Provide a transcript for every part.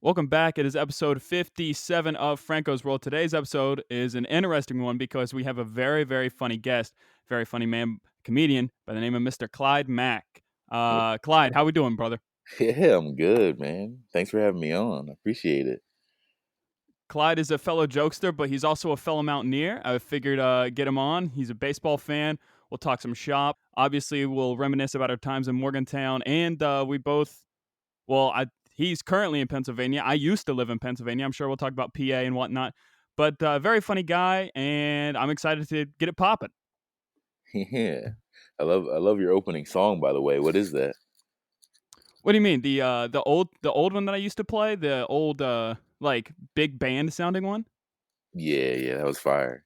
Welcome back. It is episode 57 of Franco's World. Today's episode is an interesting one because we have a very, very funny guest, very funny man, comedian by the name of Mr. Clyde Mack. Clyde, how we doing, brother? Yeah, I'm good, man. Thanks for having me on. I appreciate it. Clyde is a fellow jokester, but he's also a fellow mountaineer. I figured get him on. He's a baseball fan. We'll talk some shop. Obviously, we'll reminisce about our times in Morgantown, and we both he's currently in Pennsylvania. I used to live in Pennsylvania. I'm sure we'll talk about PA and whatnot. But very funny guy, and I'm excited to get it popping. Yeah. I love your opening song, by the way. What is that? What do you mean? The old one that I used to play, the old like big band sounding one? Yeah, that was fire.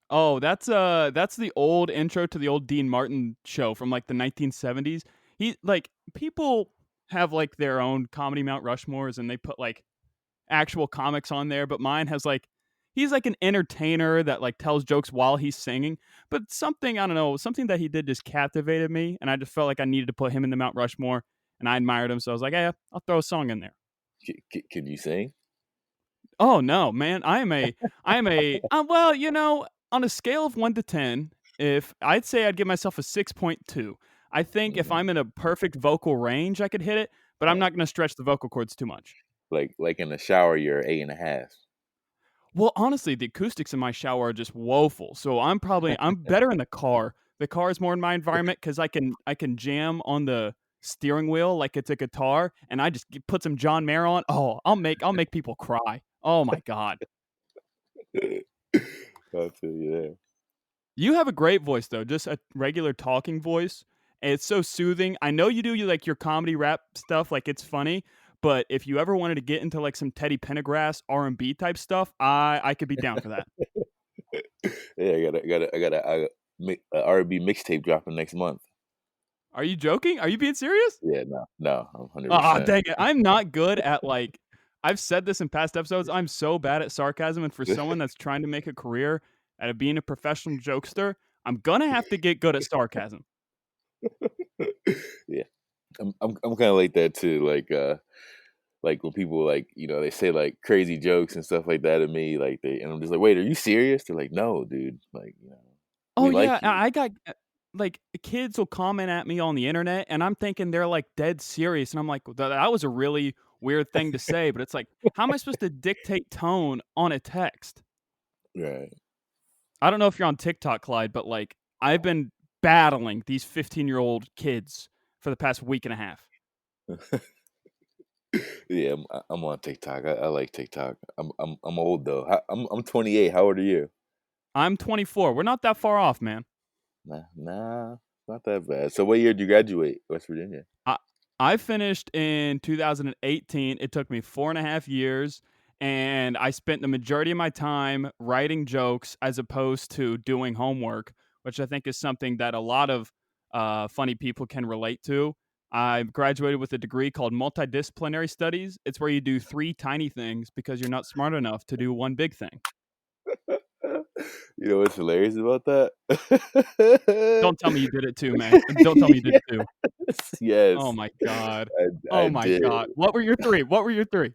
Oh, that's the old intro to the old Dean Martin show from like the 1970s. He like people have like their own comedy Mount Rushmores and they put like actual comics on there, but mine has like he's like an entertainer that like tells jokes while he's singing. But something I don't know, something that he did just captivated me, and I just felt like I needed to put him in the Mount Rushmore, and I admired him, so I was like, yeah, I'll throw a song in there. Can you sing? Oh no, man, I am a well, on a scale of 1 to 10, if I'd say I'd give myself a 6.2. I think if Mm, I'm in a perfect vocal range, I could hit it, but I'm uh, not going to stretch the vocal cords too much. like in the shower, you're 8.5. Well, honestly, the acoustics in my shower are just woeful. So I'm better in the car. The car is more in my environment because I can jam on the steering wheel like it's a guitar, and I just put some John Mayer on. Oh, I'll make people cry. Oh my god, I feel you there. you have a great voice though, just a regular talking voice. And it's so soothing. I know you like your comedy rap stuff, like it's funny. But if you ever wanted to get into like some Teddy Pendergrass R&B type stuff, I could be down for that. Yeah, I got a R&B mixtape dropping next month. Are you joking? Are you being serious? Yeah, no, I'm Ah, 100%. dang it. I'm not good at like I've said this in past episodes. I'm so bad at sarcasm, and for someone that's trying to make a career out of being a professional jokester, I'm gonna have to get good at sarcasm. Yeah, I'm kind of like that too. Like when people like they say like crazy jokes and stuff like that to me, and I'm just like, wait, are you serious? They're like, no, dude, Oh we yeah, like you. I got like kids will comment at me on the internet, and I'm thinking they're like dead serious, and I'm like, that was a really weird thing to say, but it's like, how am I supposed to dictate tone on a text? Right. I don't know if you're on TikTok, Clyde, but like I've been battling these 15-year-old kids for the past week and a half. Yeah, I'm on TikTok. I like TikTok. I'm old though. I'm 28. How old are you? I'm 24. We're not that far off, man. Nah, not that bad. So what year did you graduate? West Virginia. I I finished in 2018. It took me 4.5 years, and I spent the majority of my time writing jokes as opposed to doing homework, which I think is something that a lot of funny people can relate to. I graduated with a degree called multidisciplinary studies. It's where you do three tiny things because you're not smart enough to do one big thing. You know what's hilarious about that? Don't tell me you did it too, man. Don't tell me you did it too. Yes, Oh yes, my god. I Oh my did. god. What were your three? What were your three?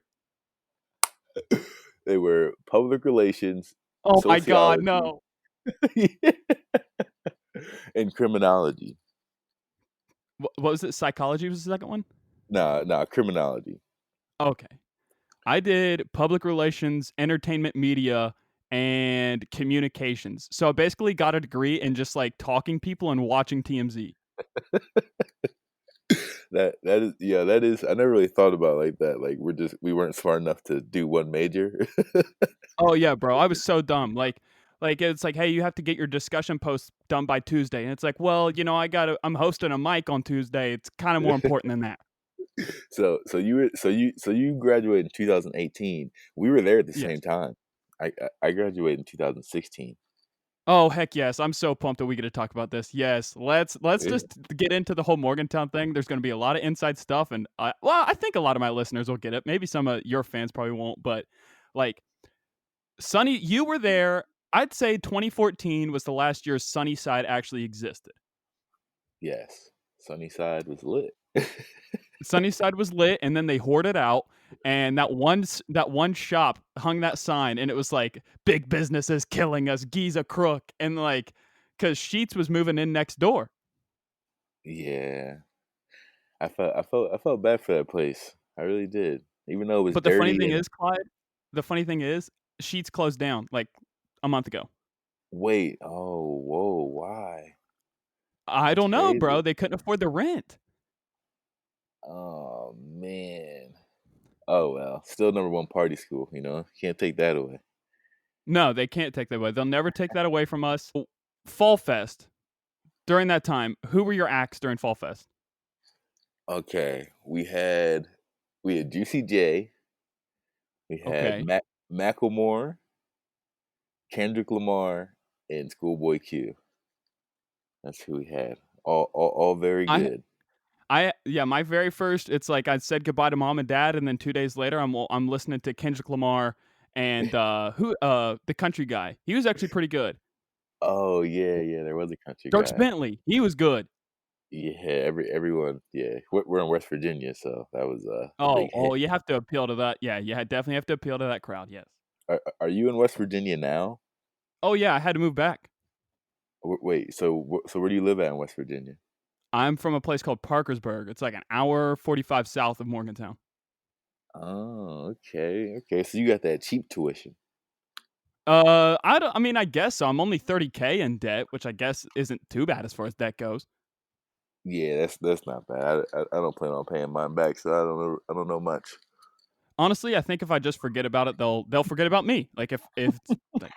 They were public relations, Oh my god, sociology, no. and criminology. What was it? Psychology was the second one? Nah, criminology. Okay. I did public relations, entertainment media, and communications. So I basically got a degree in just like talking people and watching TMZ. That is, yeah, that is. I never really thought about it like that. Like we weren't smart enough to do one major. Oh yeah, bro. I was so dumb. Like it's like, hey, you have to get your discussion post done by Tuesday. And it's like, well, I'm hosting a mic on Tuesday. It's kind of more important than that. So you graduated in 2018. We were there at the Yes. same time. I graduated in 2016. Oh heck yes! I'm so pumped that we get to talk about this. Yes, let's Yeah. just get into the whole Morgantown thing. There's going to be a lot of inside stuff, and I think a lot of my listeners will get it. Maybe some of your fans probably won't, but like Sunny, you were there. I'd say 2014 was the last year Sunnyside actually existed. Yes, Sunnyside was lit. Sunnyside was lit, and then they hoarded out. and that one shop hung that sign, and it was like, "Big business is killing us, Giza crook," and like, because Sheets was moving in next door. Yeah, I felt bad for that place. I really did, even though it was But the funny dirty thing and is, Clyde, the funny thing is, Sheets closed down like a month ago. wait. Oh, whoa, why? I That's don't know, bro. crazy. They couldn't afford the rent. Oh man. Oh well, still number one party school. Can't take that away. No, they can't take that away. They'll never take that away from us. Fall Fest. During that time, who were your acts during Fall Fest? Okay, we had Juicy J, we had Okay. Macklemore, Kendrick Lamar, and Schoolboy Q. That's who we had. All very I good. yeah, my very first, it's like I said goodbye to mom and dad, and then 2 days later, I'm listening to Kendrick Lamar and the country guy. He was actually pretty good. Oh yeah, yeah. There was a country Dirks guy. Bentley, he was good. Yeah, everyone. Yeah, we're in West Virginia, so that was a Oh, big oh, hit. you have to appeal to that. Yeah, definitely have to appeal to that crowd. Yes. Are you in West Virginia now? Oh yeah, I had to move back. Wait, so where do you live at in West Virginia? I'm from a place called Parkersburg. It's like an hour 45 south of Morgantown. Oh, okay, okay. So you got that cheap tuition. I don't. I mean, I guess so. I'm only 30K in debt, which I guess isn't too bad as far as debt goes. Yeah, that's not bad. I don't plan on paying mine back, so I don't know much. Honestly, I think if I just forget about it, they'll forget about me. Like if it's like,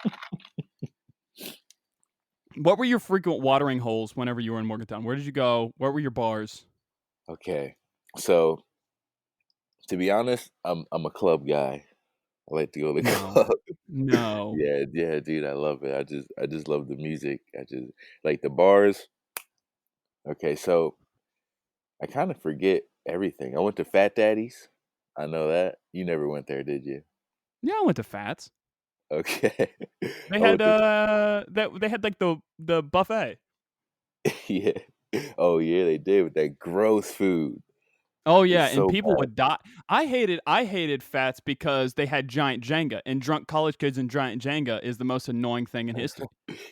what were your frequent watering holes whenever you were in Morgantown? Where did you go? What were your bars? Okay, so to be honest, I'm a club guy. I like to go to the No, club. no. Yeah, yeah, dude, I love it. I just love the music. I just like the bars. Okay, so I kind of forget everything. I went to Fat Daddy's. I know that. You never went there, did you? Yeah, I went to Fats. Okay. They I had went to they had like the buffet. yeah. Oh yeah, they did with that gross food. Oh It's yeah, and so people would die. I hated Fats because they had giant Jenga, and drunk college kids and giant Jenga is the most annoying thing in bad. history.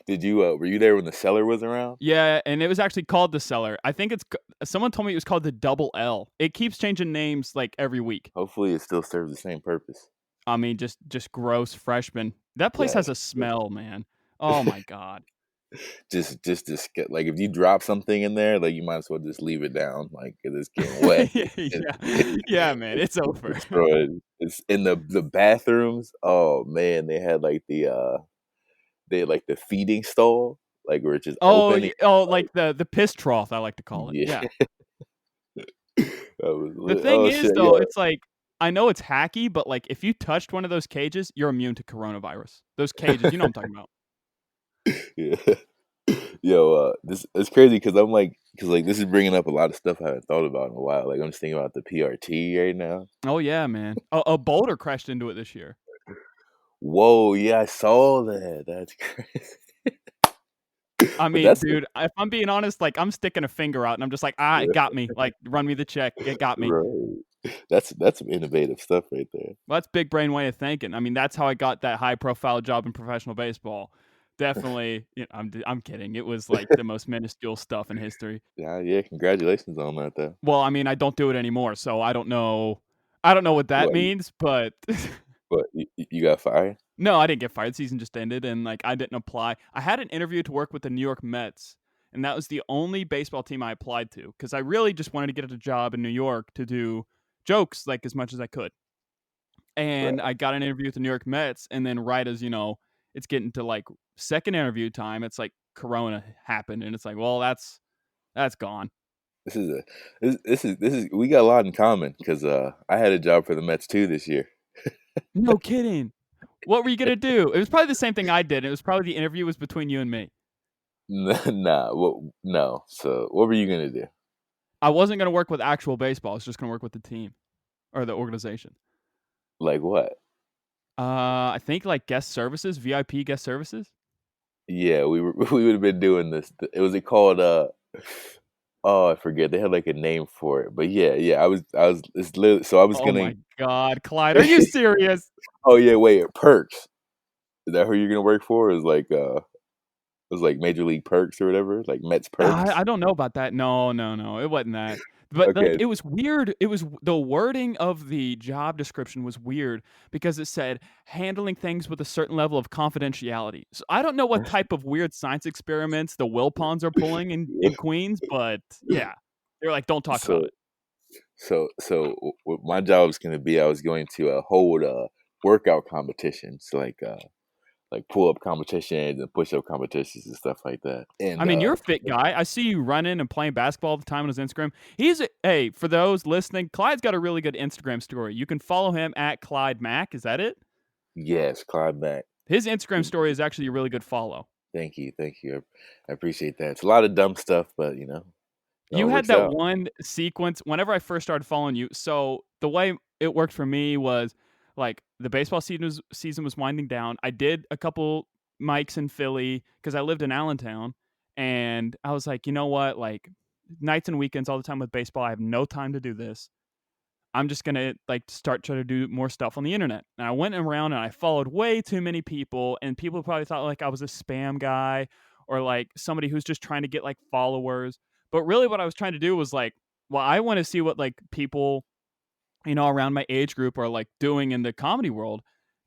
Did you were you there when the seller was around? Yeah, and it was actually called the Cellar. I think someone told me it was called the Double L. It keeps changing names like every week. Hopefully it still serves the same purpose. I mean, just gross freshmen. That place has Yes. a smell, man. Oh my god. Just like if you drop something in there, like you might as well just leave it down, like 'cause it's getting wet. Yeah, yeah, yeah, man. It's over. Destroyed. It's in the bathrooms. Oh man, they had like the feeding stall, like where it's just Oh, open. oh, like the piss trough, I like to call it. Yeah, Yeah. that was The lit. thing Oh is, shit, though, yo, it's like I know it's hacky, but like if you touched one of those cages, you're immune to coronavirus. Those cages, you know what I'm talking about. yeah, yo, this it's crazy because because this is bringing up a lot of stuff I haven't thought about in a while. Like I'm just thinking about the PRT right now. Oh yeah, man. A boulder crashed into it this year. Whoa, yeah, I saw that. That's crazy. I But mean, that's dude, if I'm being honest, like I'm sticking a finger out and I'm just like, it got me. Like, run me the check. It got me. right. That's some innovative stuff right there. Well, that's big brain way of thinking. I mean, that's how I got that high profile job in professional baseball. Definitely, I'm kidding. It was like the most minuscule stuff in history. Yeah, yeah. Congratulations on that, though. Well, I mean, I don't do it anymore, so I don't know. I don't know what that What? means, but But you got fired? no, I didn't get fired. Season just ended, and like I didn't apply. I had an interview to work with the New York Mets, and that was the only baseball team I applied to because I really just wanted to get a job in New York to do jokes like as much as I could. And Right. I got an interview with the New York Mets, and then right as it's getting to like second interview time, it's like Corona happened, and it's like, well, that's gone. This is a this is we got a lot in common because I had a job for the Mets too this year. No kidding. What were you gonna do? It was probably the same thing I did. It was probably the interview was between you and me. Nah, well, no. So what were you gonna do? I wasn't gonna work with actual baseball. I was just gonna work with the team or the organization. Like what? I think like guest services, VIP guest services. Yeah, we would have been doing this. It was it called Oh, I forget. They had like a name for it, but yeah, yeah. I was. It's literally, so I was Oh gonna. my god, Clyde, are you serious? Oh yeah, wait. Perks. Is that who you're gonna work for? Is like it was like Major League Perks or whatever, like Mets I Perks. don't know about that. No, no, no, it wasn't that. But, like, Okay, it was weird. It was the wording of the job description was weird because it said, "Handling things with a certain level of confidentiality." So, I don't know what type of weird science experiments the Wilpons are pulling in Queens, but yeah. They're like, "Don't talk about so it." what my job was gonna be, I was going to hold workout competitions, like pull up competitions and push up competitions and stuff like that. I And mean, you're a fit guy. I see you running and playing basketball all the time on his Instagram. Hey, for those listening, Clyde's got a really good Instagram story. You can follow him at Clyde Mack. Is that it? yes, Clyde Mack. His Instagram story is actually a really good follow. Thank you, thank you. I appreciate that. It's a lot of dumb stuff, but it all You had works that out. one sequence whenever I first started following you. So the way it worked for me was like the baseball season was winding down. I did a couple mics in Philly because I lived in Allentown, and I was like, you know what, like nights and weekends all the time with baseball, I have no time to do this. I'm just gonna like start trying to do more stuff on the internet. And I went around and I followed way too many people, and people probably thought like I was a spam guy or like somebody who's just trying to get like followers. But really, what I was trying to do was like, well, I want to see what like people around my age group are like doing in the comedy world.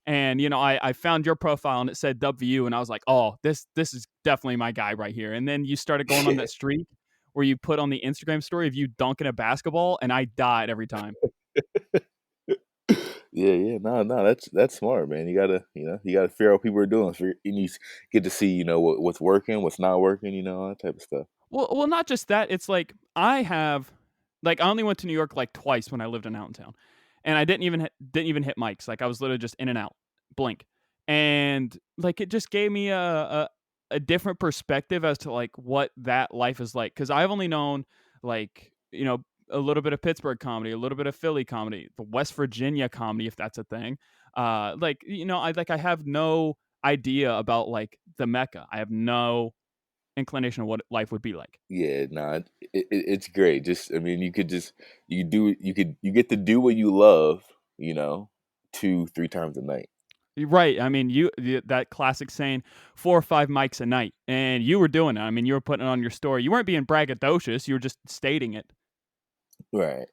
And I found your profile and it said WU, and I was like, oh, this is definitely my guy right here. And then you started going on that streak where you put on the Instagram story of you dunking a basketball, and I died every time. Yeah, yeah, no, no, that's smart, man. You gotta figure out what people are doing. So get to see, what's working, what's not working, all that type of stuff. Well, not just that. It's like I only went to New York like twice when I lived in Allentown, and I didn't even hit mics. Like I was literally just in and out, blink, and like it just gave me a different perspective as to like what that life is like. Because I've only known like a little bit of Pittsburgh comedy, a little bit of Philly comedy, the West Virginia comedy, if that's a thing. I have no idea about like the Mecca. I have no inclination of what life would be like. Yeah, nah, it's great. Just, I mean, you get to do what you love, 2, 3 times a night. Right. I mean, that classic saying, 4 or 5 mics a night, and you were doing it. I mean, you were putting it on your story. You weren't being braggadocious. You were just stating it. Right.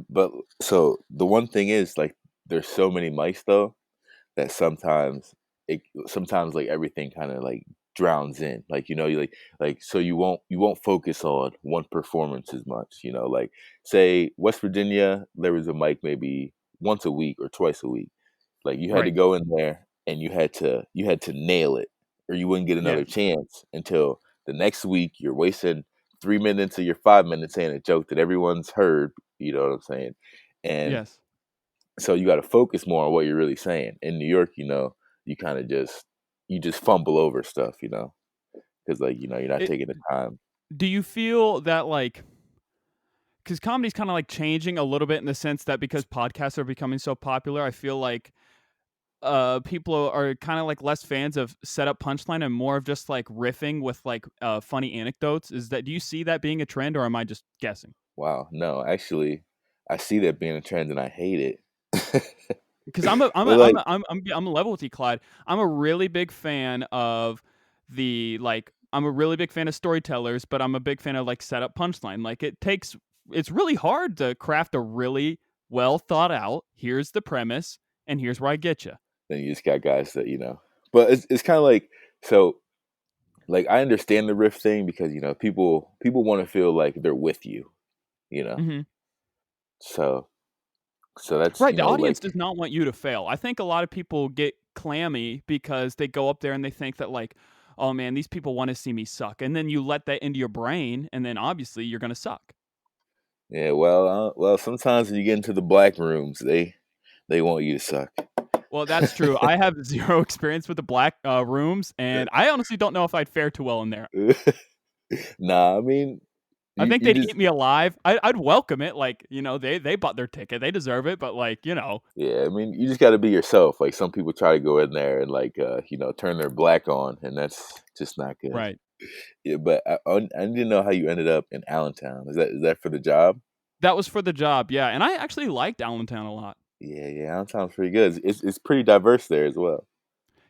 But so the one thing is like there's so many mics though that sometimes like everything kind of like drowns in, like you like so you won't focus on one performance as much, like say West Virginia, there was a mic maybe once a week or twice a week. Like you had to Right. go in there and you had to nail it, or you wouldn't get another Yes. chance until the next week. You're wasting 3 minutes of your 5 minutes saying a joke that everyone's heard. You know what I'm saying? And Yes. so you got to focus more on what you're really saying. In New York, you kind of just fumble over stuff, because like you're not It, taking the time. do you feel that like because comedy's kind of like changing a little bit in the sense that because podcasts are becoming so popular, I feel like people are kind of like less fans of setup punchline and more of just like riffing with like funny anecdotes. Do you see that being a trend, or am I just guessing? Wow, no, actually, I see that being a trend and I hate it. Because I'm a I'm a But I'm like, a, I'm a level with you, Clyde. I'm a really big fan of I'm a really big fan of storytellers, but I'm a big fan of like setup punchline. Like it's really hard to craft a really well thought out. Here's the premise, and here's where I get you. then you just got guys that but it's kind of like, so like I understand the riff thing because people want to feel like they're with you, you know. Hmm. So that's Right, the audience like, does not want you to fail. I think a lot of people get clammy because they go up there and they think that like, oh man, these people want to see me suck, and then you let that into your brain, and then obviously you're gonna suck. yeah, well, sometimes when you get into the black rooms, they want you to suck. Well, that's true. I have zero experience with the black rooms, and I honestly don't know if I'd fare too well in there. Nah, I mean, I think you they'd just, eat me alive. I'd welcome it. Like they bought their ticket, they deserve it. But like yeah, I mean, you just got to be yourself. Like some people try to go in there and like turn their black on, and that's just not good. right. Yeah, but I didn't know how you ended up in Allentown. Is that for the job? That was for the job, yeah, and I actually liked Allentown a lot. Yeah, yeah, Allentown's pretty good. It's pretty diverse there as well.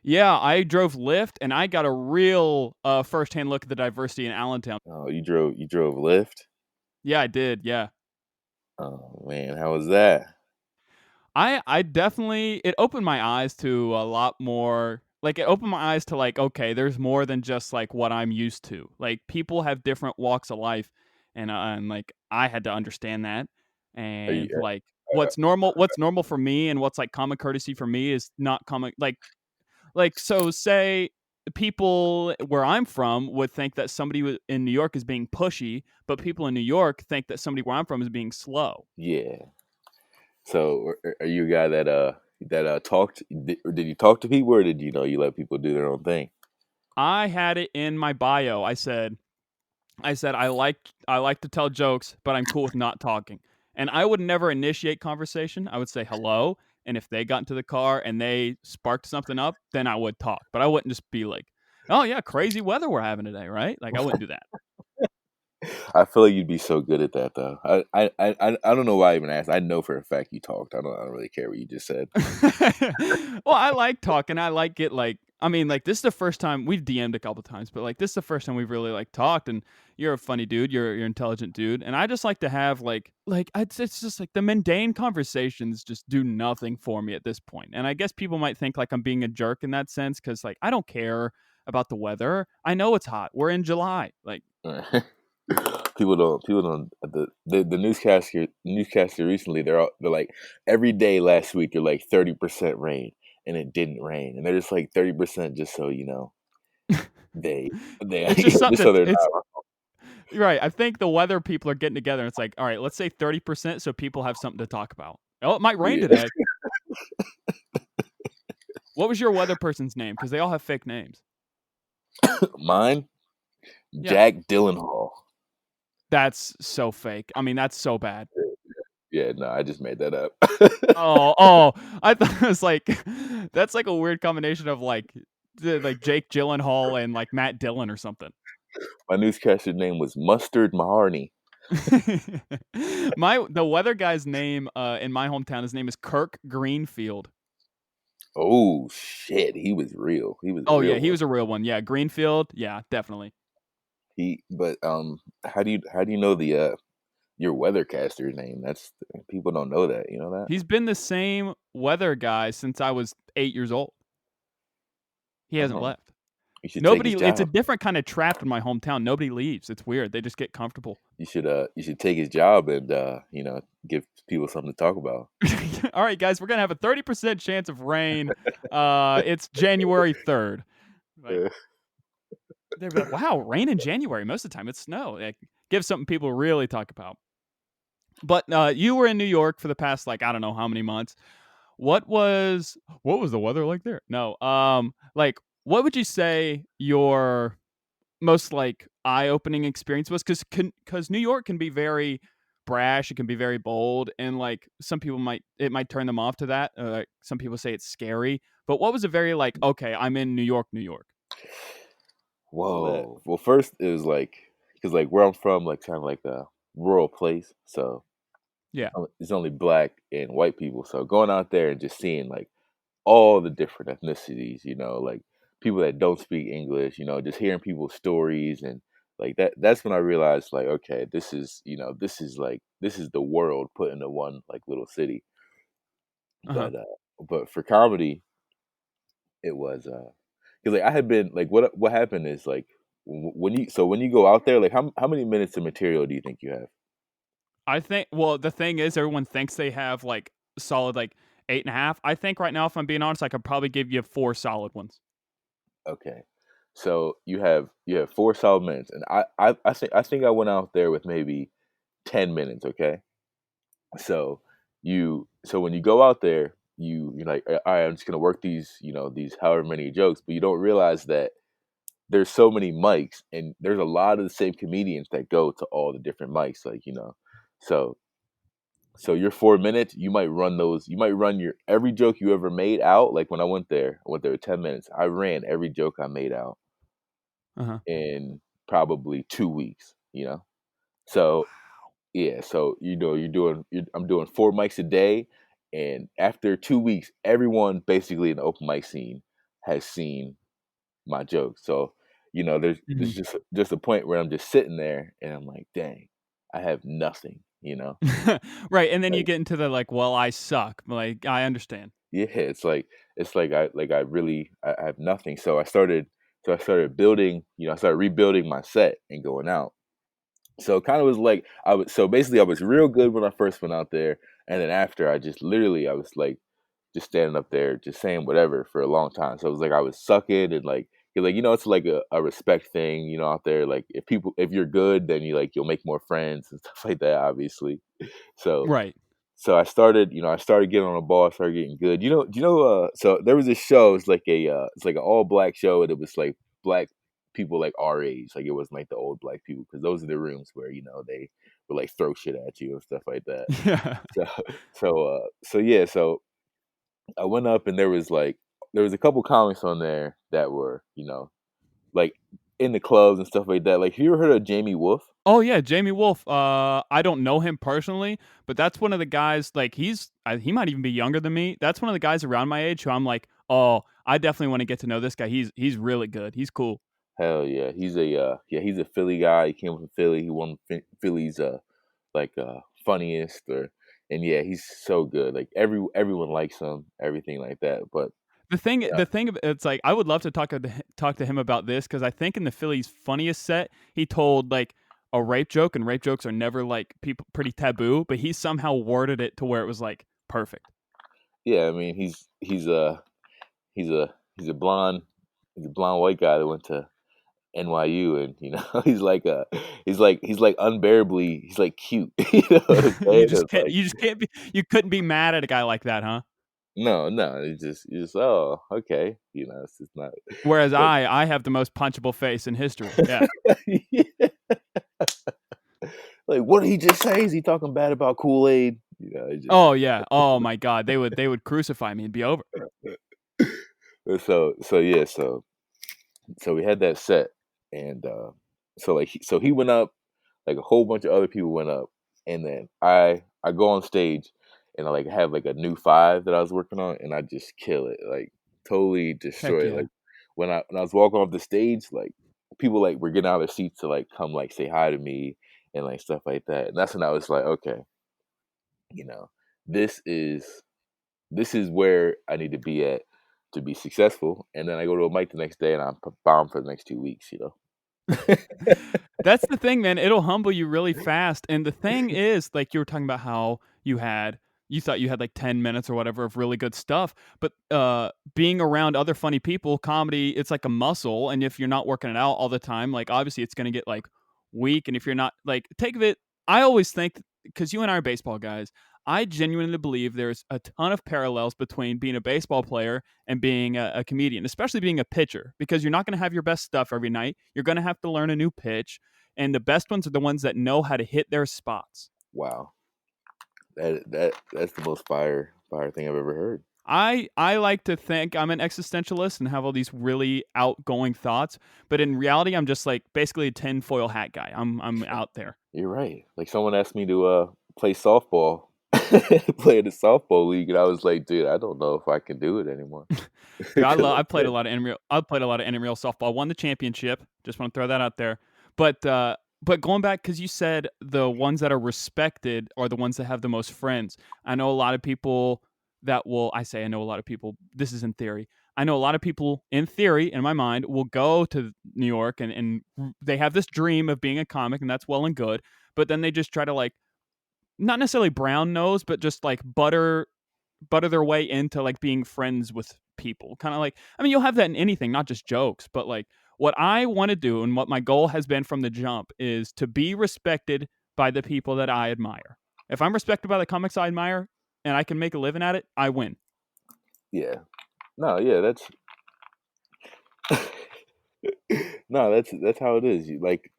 Yeah, I drove Lyft, and I got a real, firsthand look at the diversity in Allentown. Oh, you drove Lyft? Yeah, I did, yeah. Oh man, how was that? I definitely it opened my eyes to a lot more like, it opened my eyes to, like, okay, there's more than just, like, what I'm used to. Like, people have different walks of life, and, like, I had to understand that, Are you? and, like, what's normal for me and what's, like, common courtesy for me is not common so say people where I'm from would think that somebody in New York is being pushy, but people in New York think that somebody where I'm from is being slow. Yeah. So are you a guy that talked? Did you talk to people, or did you let people do their own thing? I had it in my bio. I said I like to tell jokes, but I'm cool with not talking. And I would never initiate conversation. I would say hello, and if they got into the car and they sparked something up, then I would talk. But I wouldn't just be like, "Oh yeah, crazy weather we're having today," right? Like I wouldn't do that. I feel like you'd be so good at that, though. I don't know why I even asked. I know for a fact you talked. I don't really care what you just said. Well, I like talking. I like it. Like, I mean, like this is the first time we've DM'd a couple times, but like this is the first time we've really like talked. And you're a funny dude. You're an intelligent dude, and I just like to have it's just like the mundane conversations just do nothing for me at this point. And I guess people might think like I'm being a jerk in that sense because like I don't care about the weather. I know it's hot. We're in July. Like, People don't the newscaster recently they're like every day last week they're like 30% rain, and it didn't rain, and they're just like 30% just so they they it's just just something. so they're It's not. right. I think the weather people are getting together. And it's like, all right, let's say 30% so people have something to talk about. Oh, it might rain Yeah. today. What was your weather person's name? Because they all have fake names. Mine, Yeah. Jack Dillenhall. That's so fake. I mean, that's so bad. Yeah, no, I just made that up. Oh. I thought it was like, that's like a weird combination of like Jake Gyllenhaal and like Matt Dillon or something. My newscaster name was Mustard Maharney. The weather guy's name in my hometown, his name is Kirk Greenfield. Oh shit, he was real. He was a Oh real yeah, he one. was a real one. Yeah, Greenfield. Yeah, definitely. But how do you know your weathercaster's name? That's people don't know that. You know that? He's been the same weather guy since I was 8 years old. He hasn't Oh, left. you should take Nobody his It's a job. different kinda trap in my hometown. Nobody leaves. It's weird. They just get comfortable. You should take his job and give people something to talk about. All right, guys, we're gonna have a 30% chance of rain. It's January 3rd. Like, Uh, they'd be like, "Wow, rain in January." Most of the time, it's snow. Like, give something people really talk about. But, you were in New York for the past, like, I don't know how many months. What was the weather like there? No, like, what would you say your most, like, eye-opening experience was? Because New York can be very brash, it can be very bold, and, like, some people might turn them off to that, some people say it's scary, but what was a very, like, "Okay, I'm in New York, New York?" Whoa. Well, first it was like because like where I'm from, like kind of like a rural place, so Yeah, it's only black and white people. So going out there and just seeing like all the different ethnicities, like people that don't speak English, just hearing people's stories and like that's when I realized like, okay, this is the world put into one like little city. uh-huh. But for comedy, it was because like I had been like what happened is like when you go out there, like how many minutes of material do you think you have? I think well, the thing is everyone thinks they have, like, solid, like, 8.5. I think right now, if I'm being honest, I could probably give you 4 solid ones. Okay. So you have 4 solid minutes, and I think I went out there with maybe 10 minutes. Okay, so when you go out there, you're like, all right, I'm just gonna work these however many jokes, but you don't realize that there's so many mics, and there's a lot of the same comedians that go to all the different mics, like so so your 4 minutes, you might run your every joke you ever made out. Like when I went there with 10 minutes, I ran every joke I made out Uh-huh. probably 2 weeks. So yeah, so I'm doing 4 mics a day, and after 2 weeks, everyone basically in the open mic scene has seen my jokes. So there's Mhm. just a point where I'm just sitting there and I'm like, dang, I have nothing. Right, and then you Like get into the, like, "Well, I suck." Like, I understand. yeah, it's like I really I have nothing. So I started building. I started rebuilding my set and going out. So it kind of was like basically I was real good when I first went out there, and then after I just literally I was like just standing up there just saying whatever for a long time. So it was like I was sucking and like it's like a respect thing, out there. Like if you're good, then you'll make more friends and stuff like that, obviously. So Right. I started getting on the ball, I started getting good. So there was this show, it's like an all black show, and it was like black people like our age. Like it wasn't like the old black people, because those are the rooms where, they would like throw shit at you and stuff like that. Yeah. So so I went up, and there was a couple comics on there that were, like in the clubs and stuff like that. Like, have you ever heard of Jamie Wolf? Oh, yeah, Jamie Wolf, I don't know him personally, but that's one of the guys, like, he might even be younger than me. That's one of the guys around my age who I'm like, "Oh, I definitely wanna get to know this guy. He's really good. He's cool." Hell yeah, he's a Philly guy. He came from Philly. He won Philly's funniest, and yeah, he's so good. Like everyone likes him, everything like that. But yeah, The thing of it's like, I would love to talk to him about this because I think in the Phillies' funniest set, he told, like, a rape joke, and rape jokes are never, like, people pretty taboo, but he somehow worded it to where it was, like, perfect. yeah. I mean, he's a he's a blonde white guy that went to NYU, and he's like unbearably, he's like cute. You know what I'm saying? It's like You just can't be you couldn't be mad at a guy like that, huh? no, no, it's just oh, okay. It's just not. Whereas But I have the most punchable face in history. Yeah. yeah. Like, what did he just say? Is he talking bad about Kool-Aid? It just Oh, yeah. Oh my god. They would crucify me and be over. so we had that set, and so he went up, like a whole bunch of other people went up, and then I go on stage, and I like have like a new five that I was working on, and I just kill it, like totally Heck destroy it. yeah. Like when I was walking off the stage, like people like were getting out of their seats to like come like say hi to me and like stuff like that, and that's when I was like, okay, you know, this is this is where I need to be at to be successful. And then I go to a mic the next day, and I'm bombed for the next 2 weeks. That's the thing, man. It'll humble you really fast. And the thing is, like you were talking about how you thought you had like 10 minutes or whatever of really good stuff, but being around other funny people, comedy, it's like a muscle, and if you're not working it out all the time, like obviously it's going to get like weak, and if you're not like take of it, I always think cuz you and I are baseball guys, I genuinely believe there's a ton of parallels between being a baseball player and being a comedian, especially being a pitcher, because you're not going to have your best stuff every night. You're going to have to learn a new pitch, and the best ones are the ones that know how to hit their spots. Wow, that's the most fire thing I've ever heard. I like to think I'm an existentialist and have all these really outgoing thoughts, but in reality, I'm just like basically a tinfoil hat guy. I'm out there. You're right. Like someone asked me to play softball, play in the softball league, and I was like, dude, I don't know if I can do it anymore Dude, because I I'm played a dead. lot of intramural. I played a lot of intramural softball. Won the championship. Just want to throw that out there. But going back because you said the ones that are respected are the ones that have the most friends. I know a lot of people that will. I say I know a lot of people. This is in theory. I know a lot of people in theory in my mind will go to New York and they have this dream of being a comic, and that's well and good. But then they just try to like not necessarily brown nose, but just like butter their way into like being friends with people. Kind of like, I mean, you'll have that in anything, not just jokes, but like what I want to do and what my goal has been from the jump is to be respected by the people that I admire. If I'm respected by the comics I admire and I can make a living at it, I win. Yeah. No. Yeah. That's no. That's how it is. Like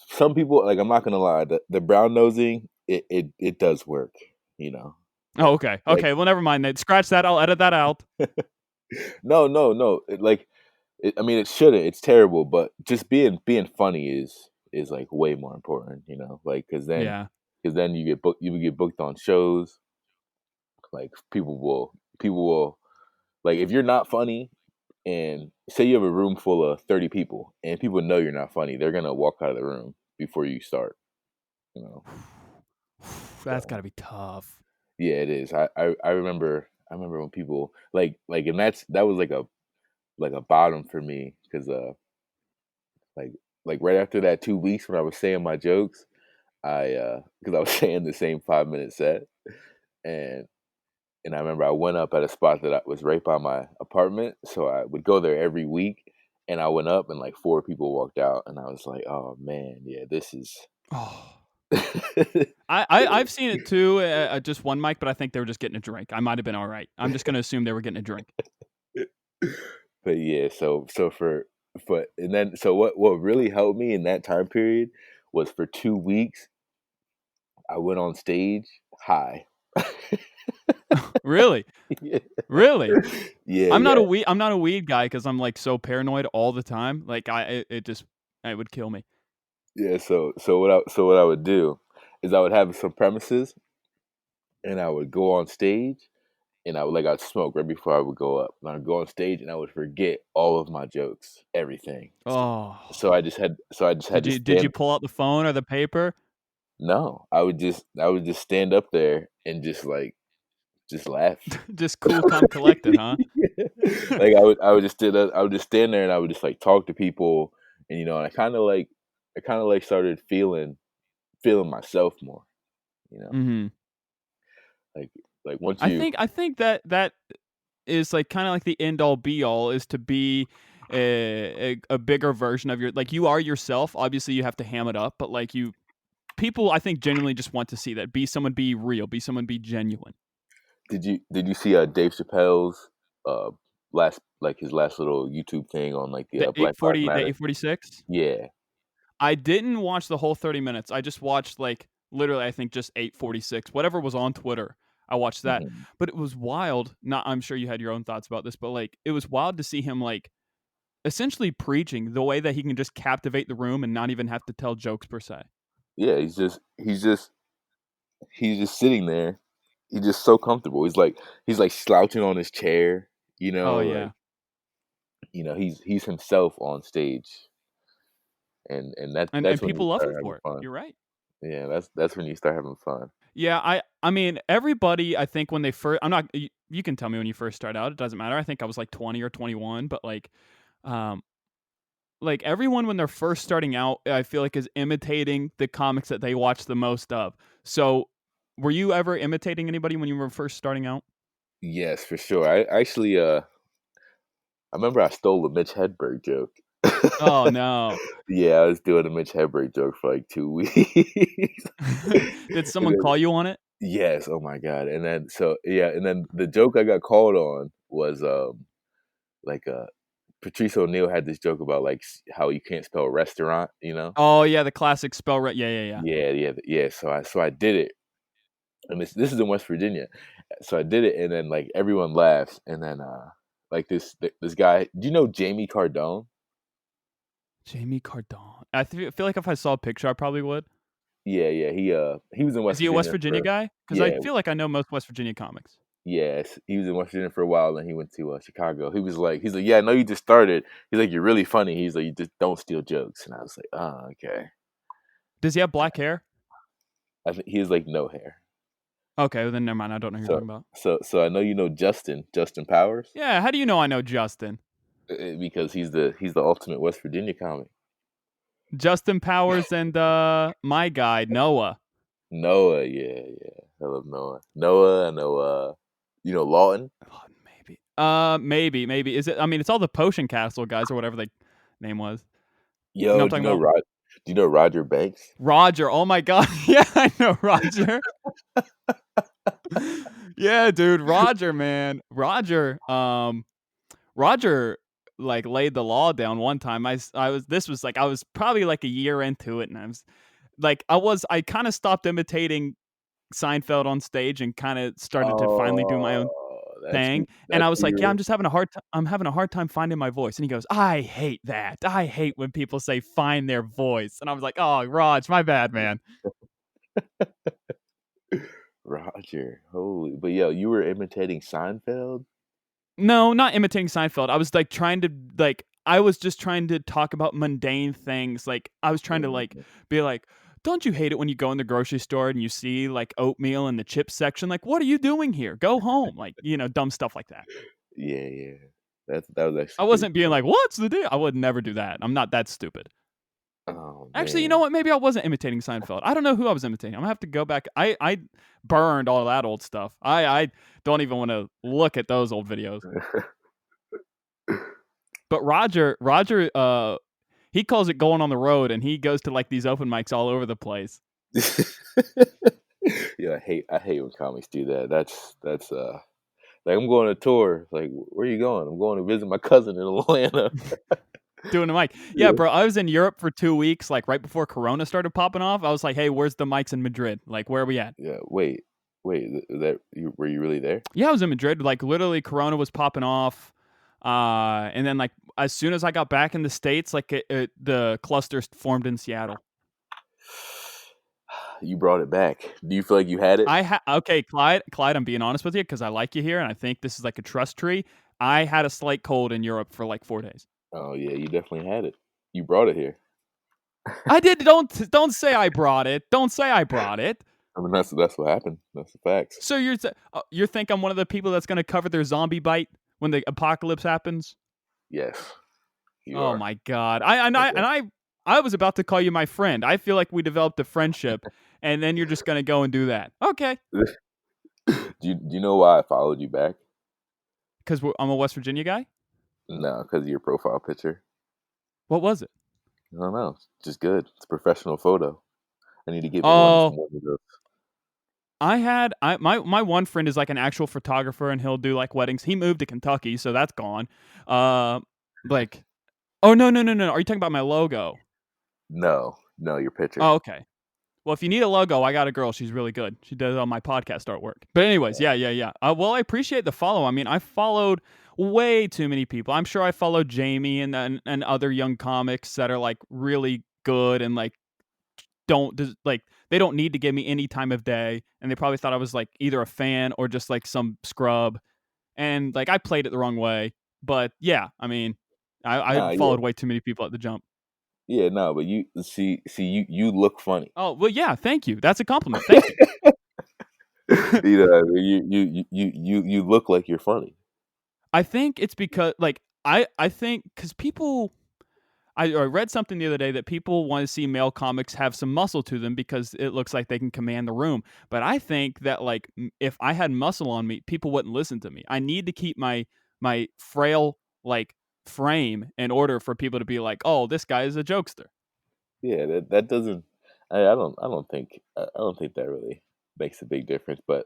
some people, like I'm not gonna lie, the brown nosing, it does work. You know. Oh, Like okay. like Okay. Well, never mind that. Scratch that. I'll edit that out. no, no, no. Like I mean, it shouldn't. It's terrible, but just being funny is like way more important, you know. Like Yeah. because then you would get booked on shows. Like people will like if you're not funny, and say you have a room full of 30 people, and people know you're not funny, they're gonna walk out of the room before you start. You know. That's got So to be tough. yeah, it is. I remember when people and that was like a bottom for me because like right after that 2 weeks when I was saying my jokes, because I was saying the same 5 minute set, and I remember I went up at a spot that was right by my apartment, so I would go there every week, and I went up and like four people walked out, and I was like, oh man, yeah, this is. Oh. I've seen it too, just one mic, but I think they were just getting a drink. I might have been all right. I'm just gonna assume they were getting a drink. But yeah, and then so what really helped me in that time period was for 2 weeks I went on stage high. Really, Yeah. really. Yeah, yeah, I'm not a weed guy because I'm like so paranoid all the time. Like it just it would kill me. yeah. So what I would do is I would have some premises, and I would go on stage, and I'd smoke right before I would go up. And I'd go on stage, and I would forget all of my jokes, everything. So Oh, I just had to did you stand. pull out the phone or the paper? No, I would just stand up there and just laugh. Just cool, calm, collected, huh? Like I would just stand there and I would just like talk to people, and and I kind of like started feeling myself more, you know. hmm Like once you I think that that is like kind of like the end all be all is to be a bigger version of your like you are yourself. Obviously, you have to ham it up, but like you people, I think genuinely just want to see that. Be someone, be real, be someone, be genuine. did you see Dave Chappelle's uh his last little YouTube thing on like the Black Lives The Matter? 846. Yeah. I didn't watch the whole 30 minutes. I just watched like literally, I think just 846, whatever was on Twitter. I watched that, Mhm. but it was wild. Not, I'm sure you had your own thoughts about this, but like it was wild to see him like essentially preaching the way that he can just captivate the room and not even have to tell jokes per se. Yeah, he's just sitting there. He's just so comfortable. He's like slouching on his chair, Oh like yeah, he's himself on stage, and that's and when you people love start him having for it. fun. You're right. Yeah, that's when you start having fun. Yeah, I mean everybody. I think when they first, I'm not. You can tell me when you first start out. It doesn't matter. I think I was like 20 or 21, but um, like everyone when they're first starting out, I feel like is imitating the comics that they watch the most of. So, were you ever imitating anybody when you were first starting out? Yes, for sure. I actually I remember I stole a Mitch Hedberg joke. Oh no! Yeah, I was doing a Mitch Hedberg joke for like 2 weeks. Did And someone then call you on it? yes, oh my god. And then and then the joke I got called on was like Patrice O'Neal had this joke about like how you can't spell restaurant, you know? Oh yeah, the classic spell right. Yeah, yeah, yeah. Yeah, yeah, yeah. So I did it, and this is in West Virginia. So I did it, and then like everyone laughs, and then like this guy. Do you know Jamie Cardone? Jamie Cardone. Feel like if I saw a picture, I probably would. Yeah, yeah. He was in Is West he a West Virginia Virginia for guy? Because I yeah, feel like I know most West Virginia comics. yes. He was in West Virginia for a while, and he went to Chicago. He's like, yeah, I know you just started. He's like, you're really funny. He's like, you just don't steal jokes, and I was like, oh, okay. Does he have black hair? I think he has like no hair. Okay, well then never mind. I don't know who you're So talking about. so I know you know Justin Powers. Yeah, how do you know I know Justin? Because he's the ultimate West Virginia comic. Justin Powers and my guy Noah. Noah, yeah, yeah. I love Noah. Noah, I know you know Lawton. Oh, maybe. Maybe. Is it? I mean, it's all the Potion Castle guys or whatever the name was. You know Yo, what I'm talking about? Do you know Roger Banks? Roger. Oh my god. Yeah, I know Roger. Yeah, dude, Roger, man. Roger like laid the law down one time. I was this was like I was probably like a year into it and I kind of stopped imitating Seinfeld on stage and kind of started to finally do my Oh, own. that's thing. And that's I was who like, yeah, you're. I'm having a hard time finding my voice. And he goes, I hate that. I hate when people say find their voice. And I was like, oh, Raj, my bad, man. Roger. Holy, but yo, you were imitating Seinfeld. No, not imitating Seinfeld. I was like trying to like I was just trying to talk about mundane things. Like I was trying to like Mhm. be like, don't you hate it when you go in the grocery store and you see like oatmeal in the chips section? Like, what are you doing here? Go home. Like, dumb stuff like that. Yeah, yeah. That was I actually pretty wasn't being funny. like, what's the deal? I would never do that. I'm not that stupid. Oh Actually, you know man. what? Maybe I wasn't imitating Seinfeld. I don't know who I was imitating. I'm gonna have to go back. I burned all that old stuff. I don't even want to look at those old videos. But Roger, he calls it going on the road, and he goes to like these open mics all over the place. Yeah, I hate when comics do that. That's like I'm going on a tour. Like, where are you going? I'm going to visit my cousin in Atlanta. Doing a mic. Yeah, Yeah. bro. I was in Europe for 2 weeks, like right before Corona started popping off. I was like, hey, where's the mics in Madrid? Like, where are we at? Yeah. Wait. That you were you really there? Yeah, I was in Madrid. Like, literally, Corona was popping off. And then, like, as soon as I got back in the States, like, the cluster formed in Seattle. You brought it back. Do you feel like you had it? Okay, Clyde, I'm being honest with you because I like you here and I think this is like a trust tree. I had a slight cold in Europe for like 4 days. Oh yeah, you definitely had it. You brought it here. I did. Don't say I brought it. Don't say I brought it. I mean, that's what happened. That's the facts. So you think I'm one of the people that's going to cover their zombie bite when the apocalypse happens? Yes, you Oh are. my god! I was about to call you my friend. I feel like we developed a friendship, and then you're just going to go and do that. Okay, Do you know why I followed you back? because I'm a West Virginia guy. No, because of your profile picture. What was it? I don't know. It's just good. It's a professional photo. I need to get me some Oh, more of those. my one friend is like an actual photographer and he'll do like weddings. He moved to Kentucky, so that's gone. Uh, like, oh no. Are you talking about my logo? No, no, your picture. Oh, okay. Well, if you need a logo, I got a girl. She's really good. She does all my podcast artwork. But anyways, yeah. Well, I appreciate the follow. I mean, I followed way too many people. I'm sure I followed Jamie and other young comics that are like really good and like like they don't need to give me any time of day, and they probably thought I was like either a fan or just like some scrub, and like I played it the wrong way. But yeah, I mean, I Nah, yeah, followed way too many people at the jump. yeah, no, but you see, you look funny. Oh well, yeah, thank you. That's a compliment. Thank you. You know, what I mean? You look like you're funny. I think it's because like I think because people I read something the other day that people want to see male comics have some muscle to them because it looks like they can command the room. But I think that like if I had muscle on me, people wouldn't listen to me. I need to keep my frail like frame in order for people to be like, "Oh, this guy is a jokester." Yeah, that doesn't. I don't think that really makes a big difference. But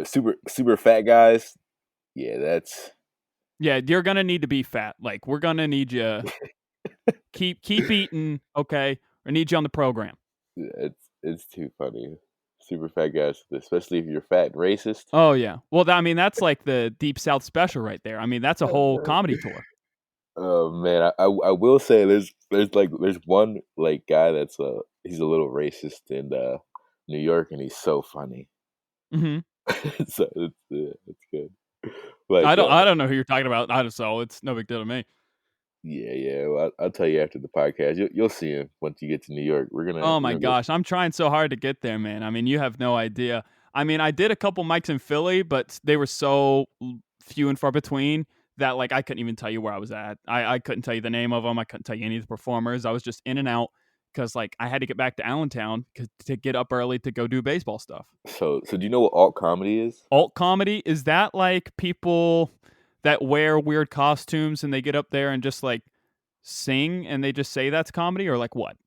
super fat guys, yeah, that's Yeah, you're gonna need to be fat. Like we're gonna need you keep eating, okay? I need you on the program. it's too funny. Super fat guys, especially if you're fat and racist. Oh yeah. Well, I mean that's like the Deep South special right there. I mean that's a whole comedy tour. Oh man, I will say there's one like guy that's he's a little racist in New York and he's so funny. Hmm. So it's good. Like I don't know who you're talking about. So it's no big deal to me. yeah. Well, I'll tell you after the podcast. You'll see him once you get to New York. We're gonna Oh we're my gonna go. gosh, I'm trying so hard to get there, man. I mean, you have no idea. I mean, I did a couple mics in Philly, but they were so few and far between that like I couldn't even tell you where I was at. I couldn't tell you the name of them. I couldn't tell you any of the performers. I was just in and out because like I had to get back to Allentown to get up early to go do baseball stuff. So do you know what alt comedy is? Alt comedy, is that like people that wear weird costumes and they get up there and just like sing and they just say that's comedy, or like what?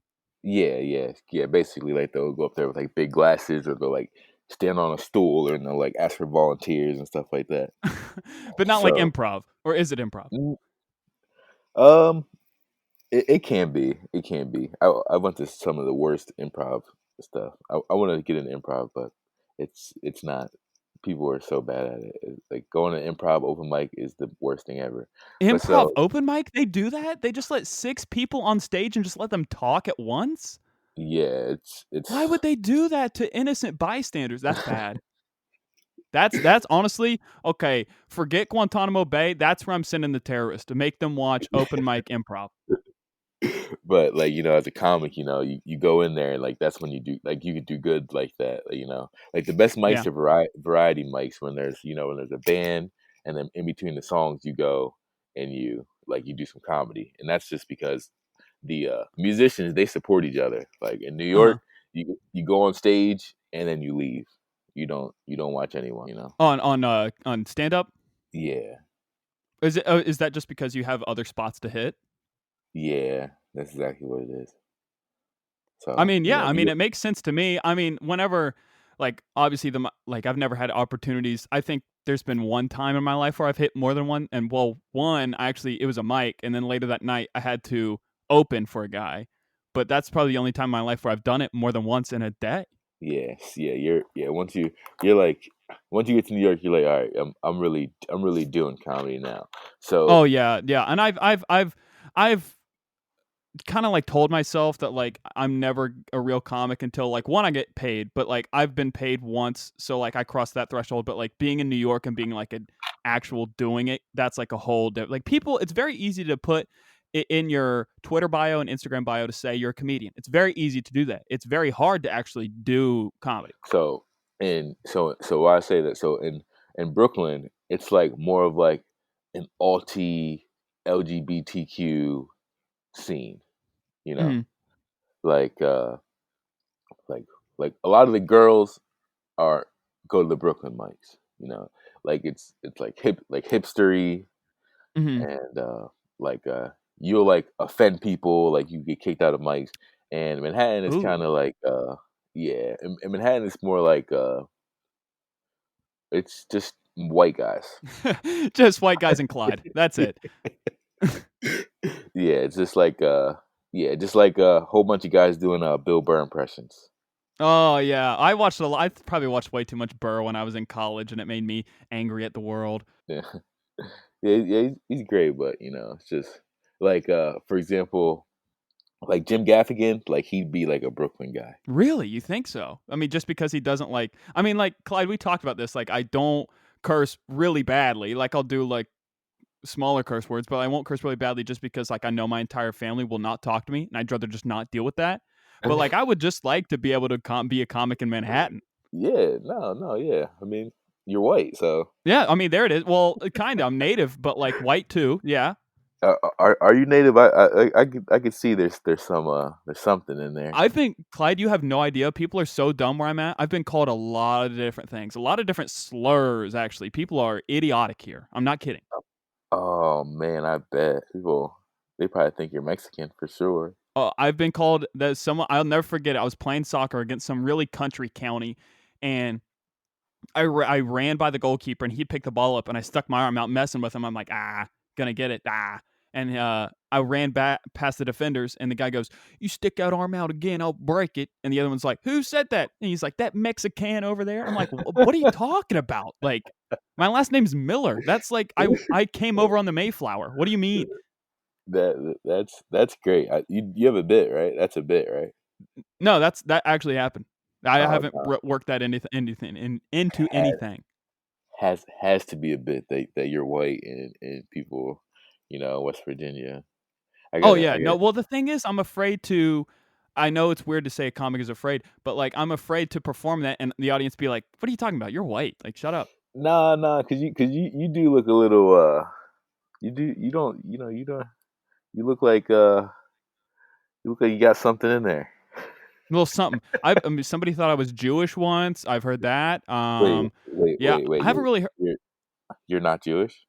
Yeah. Basically, like they'll go up there with like big glasses, or they'll like stand on a stool, and they'll like ask for volunteers and stuff like that. But not like So, improv, or is it improv? mm, um, it can be. It can be. I went to some of the worst improv stuff. I want to get into improv, but it's not. people are so bad at it. Like going to improv open mic is the worst thing ever. But Improv so open mic? They do that? They just let 6 people on stage and just let them talk at once? yeah, Why it's would they do that to innocent bystanders? That's bad. That's honestly okay, forget Guantanamo Bay, that's where I'm sending the terrorists, to make them watch open mic improv. but like as a comic, you go in there and like that's when you do like you could do good like that. Like the best mics Yeah, are variety mics when there's a band and then in between the songs you go and you do some comedy and that's just because the musicians they support each other. Like in New uh-huh. York, you go on stage and then you leave. You don't watch anyone. On stand-up? Yeah, Is that just because you have other spots to hit? yeah, that's exactly what it is. I So mean, yeah, I New mean, York, it makes sense to me. I mean, whenever, like, obviously like, I've never had opportunities. I think there's been one time in my life where I've hit more than one, and well, one actually it was a mic, and then later that night I had to open for a guy, but that's probably the only time in my life where I've done it more than once in a day. yes, yeah, you're like once you get to New York, you're like, all right, I'm really doing comedy now. So Oh yeah, yeah, and I've kind of like told myself that like I'm never a real comic until like one I get paid, but like I've been paid once, so like I crossed that threshold. But like being in New York and being like an actual doing it, that's like a whole like people. It's very easy to put it in your Twitter bio and Instagram bio to say you're a comedian. It's very easy to do that. It's very hard to actually do comedy. so so why I say that in Brooklyn, it's like more of like an alti LGBTQ scene, you know, Hmm. like like like a lot of the girls are go to the Brooklyn mics, like it's like hipstery Hmm. and like you'll like offend people, like you get kicked out of mics. And Manhattan is Ooh, kind of like yeah, and Manhattan is more like it's just white guys. just white guys in Clyde. That's it. Yeah, it's just like just like a whole bunch of guys doing Bill Burr impressions. Oh yeah, I watched a lot. I probably watched way too much Burr when I was in college, and it made me angry at the world. Yeah, yeah, he's great, but it's just like for example, like Jim Gaffigan, like he'd be like a Brooklyn guy. Really, you think so? I mean, just because he doesn't like. I mean, like Clyde, we talked about this. Like, I don't curse really badly. Like, I'll do like smaller curse words, but I won't curse really badly just because like I know my entire family will not talk to me, and I'd rather just not deal with that. But like, I would just like to be able to be a comic in Manhattan. Yeah, no, no, yeah. I mean, you're white, so Yeah, I mean, there it is. Well, kind of. I'm native, but like white too. Yeah. are you native? I could see there's something in there. I think, Clyde, you have no idea. People are so dumb where I'm at. I've been called a lot of different things, a lot of different slurs, actually. People are idiotic here. I'm not kidding. Oh man, I bet people they probably think you're Mexican for sure. I've been called that someone, I'll never forget it. I was playing soccer against some really country county, and I ran by the goalkeeper, and he picked the ball up, and I stuck my arm out messing with him. I'm like, gonna get it, And I ran back past the defenders, and the guy goes, "You stick that arm out again, I'll break it." And the other one's like, "Who said that?" And he's like, "That Mexican over there." I'm like, "What are you talking about? Like, my last name's Miller. That's like I came over on the Mayflower. What do you mean?" That's great. You have a bit, right? That's a bit, right? No, that actually happened. I Oh haven't no, worked that into has anything. has to be a bit that you're white and people, West Virginia. I Oh, gotta, yeah. I No, got. well, the thing is, I'm afraid to. I know it's weird to say a comic is afraid, but like I'm afraid to perform that and the audience be like, "What are you talking about? You're white. Like, shut up." Nah, nah, cause you do look a little you don't you don't you look like you got something in there. A little something. I mean, somebody thought I was Jewish once. I've heard that. Yeah, I Wait. haven't really heard. You're not Jewish?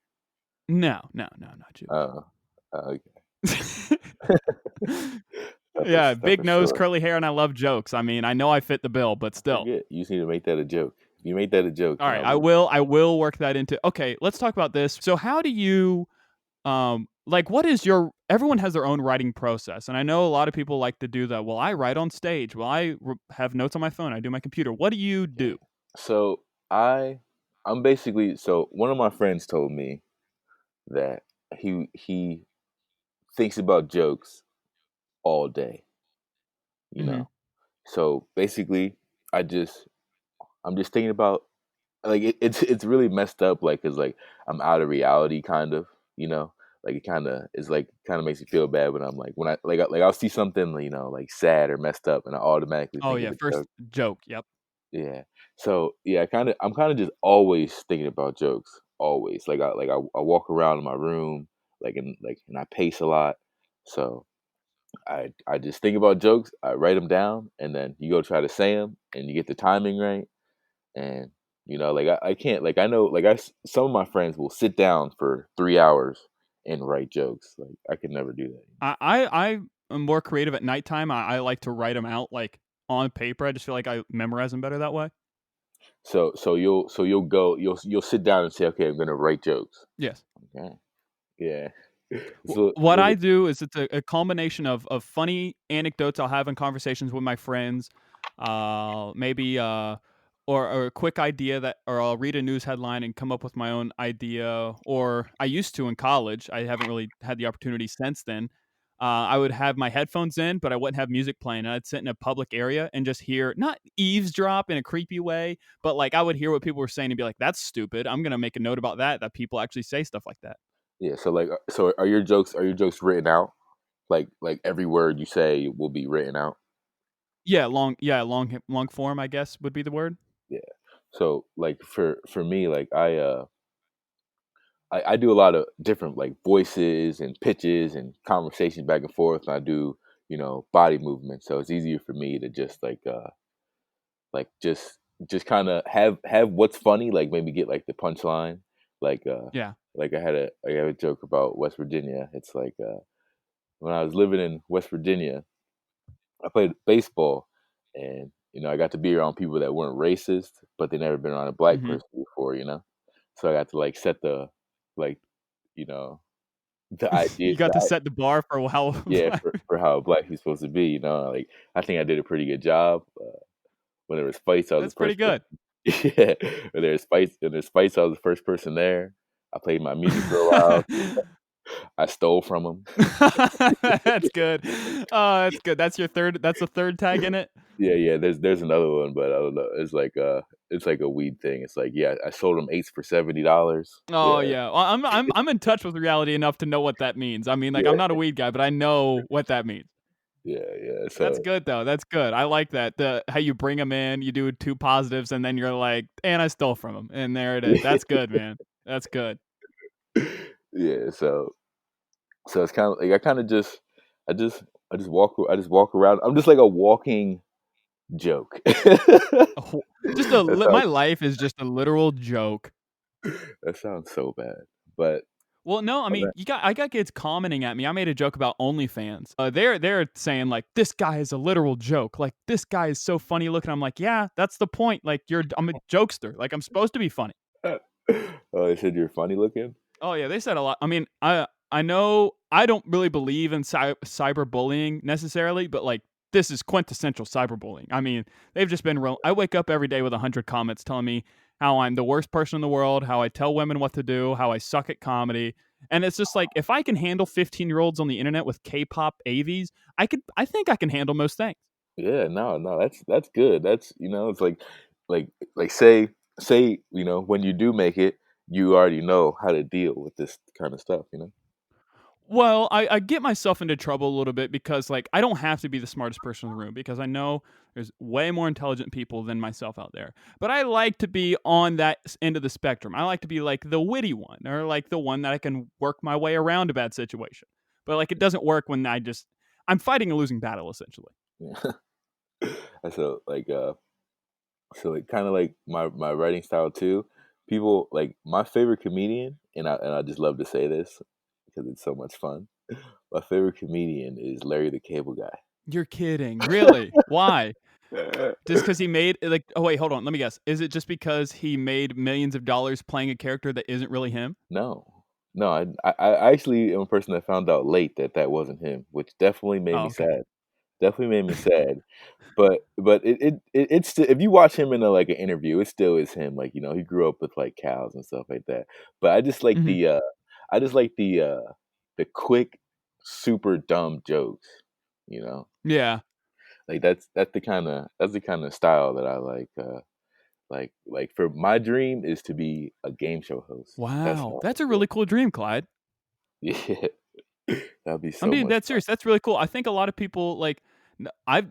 No, no, no, not Jewish. Oh, okay. Yeah, Stuff big for nose, sure. curly hair, and I love jokes. I mean, I know I fit the bill, but I still. forget. You just need to make that a joke. If you make that a joke, All then right, I'll I be. will. I will work that into. Okay, let's talk about this. So, how do you like what is your everyone has their own writing process, and I know a lot of people like to do that. Well, I write on stage. Well, have notes on my phone. I do my computer. What do you do? So I I'm basically so one of my friends told me that he thinks about jokes all day, you Mhm. know. So basically, I just I'm just thinking about like it's really messed up like cuz like I'm out of reality kind of, you know. Like it kind of is like kind of makes me feel bad when I'm like when I like I'll see something, you know, like sad or messed up and I automatically Oh, think of yeah, a first joke. joke, yep. Yeah. So, yeah, I'm kinda just always thinking about jokes, always. I walk around in my room, and I pace a lot. So, I just think about jokes, I write them down, and then you go try to say them, and you get the timing right, and, I can't like, I know like, some of my friends will sit down for 3 hours and write jokes, like, I could never do that. I am more creative at nighttime. I like to write them out, like, on paper. I just feel like I memorize them better that way. You'll sit down and say, "Okay, I'm gonna write jokes." Yes. Okay. Yeah. It's a What little I do is it's a combination of funny anecdotes I'll have in conversations with my friends, maybe or a quick idea that, or I'll read a news headline and come up with my own idea. Or I used to in college. I haven't really had the opportunity since then. I would have my headphones in, but I wouldn't have music playing. I'd sit in a public area and just hear, not eavesdrop in a creepy way, but like I would hear what people were saying and be like, "That's stupid. I'm gonna make a note about that. That people actually say stuff like that." Yeah, so are your jokes written out? Like every word you say will be written out? Yeah, long form, I guess, would be the word. Yeah. So like for me, like I do a lot of different like voices and pitches and conversations back and forth and I do, body movements. So it's easier for me to just like just kinda have what's funny, like maybe get like the punchline. Like Yeah. I had a joke about West Virginia. It's like when I was living in West Virginia, I played baseball, and I got to be around people that weren't racist, but they never been around a black Mhm. person before, So I got to like set the like you know the idea, You got to set the bar for how yeah, for how black he's supposed to be, Like I think I did a pretty good job. When there was fights, I was the That's pretty first person. good. Yeah, when there's fights, I was the first person there. I played my music for a while. I stole from them. That's good. Oh, that's good. That's the 3rd tag in it? Yeah, yeah. There's another one, but I don't know. It's like a weed thing. It's like yeah, I sold them eights for $70. Oh, Yeah, yeah. Well, I'm in touch with reality enough to know what that means. I mean, like, I'm yeah, not a weed guy, but I know what that means. yeah, yeah. That's So good, though. That's good. I like that. The how you bring them in, you do 2 positives, and then you're like, "And I stole from him," and there it is. That's good, man. That's good. yeah, so it's kind of like I just I just walk around. I'm just like a walking joke. A wh just a That li sounds My life is just a literal joke. that sounds so bad, but Well, no, I I'm mean, not, I got kids commenting at me. I made a joke about OnlyFans. They're saying like, "This guy is a literal joke. Like, this guy is so funny looking." I'm like, "Yeah, that's the point. Like, I'm a jokester. Like, I'm supposed to be funny." oh, they said you're funny looking. Oh yeah, they said a lot. I mean, I know I don't really believe in cyberbullying necessarily, but like this is quintessential cyberbullying. I mean, they've just been real. I wake up every day with 100 comments telling me how I'm the worst person in the world, how I tell women what to do, how I suck at comedy. And it's just like if I can handle 15-year-olds on the internet with K-pop AVs, I think I can handle most things. Yeah, no, no, that's good. That's it's like say when you do make it, you already know how to deal with this kind of stuff. Well, I get myself into trouble a little bit because, like, I don't have to be the smartest person in the room because I know there's way more intelligent people than myself out there. But I like to be on that end of the spectrum. I like to be like the witty one or like the one that I can work my way around a bad situation. But like, it doesn't work when I'm fighting a losing battle essentially. Yeah. And so like kind of like my writing style too. People like my favorite comedian, and I just love to say this because it's so much fun. My favorite comedian is Larry the Cable Guy. You're kidding, really? Why? Just because he made like? Oh wait, hold on. Let me guess. Is it just because he made millions of dollars playing a character that isn't really him? No, no, I actually am a person that found out late that that wasn't him, which definitely made Oh, me okay. sad. definitely made me sad. But it's still, if you watch him in like an interview, it still is him. Like he grew up with like cows and stuff like that. But Mhm. I just like the quick, super dumb jokes. You know, Yeah. like that's the kind of style that I like. Like for my dream is to be a game show host. That's Wow. how I That's a feel. really cool dream, Clyde. Yeah, that'd be I'm so being much dead fun. serious. That's really cool. I think a lot of people like.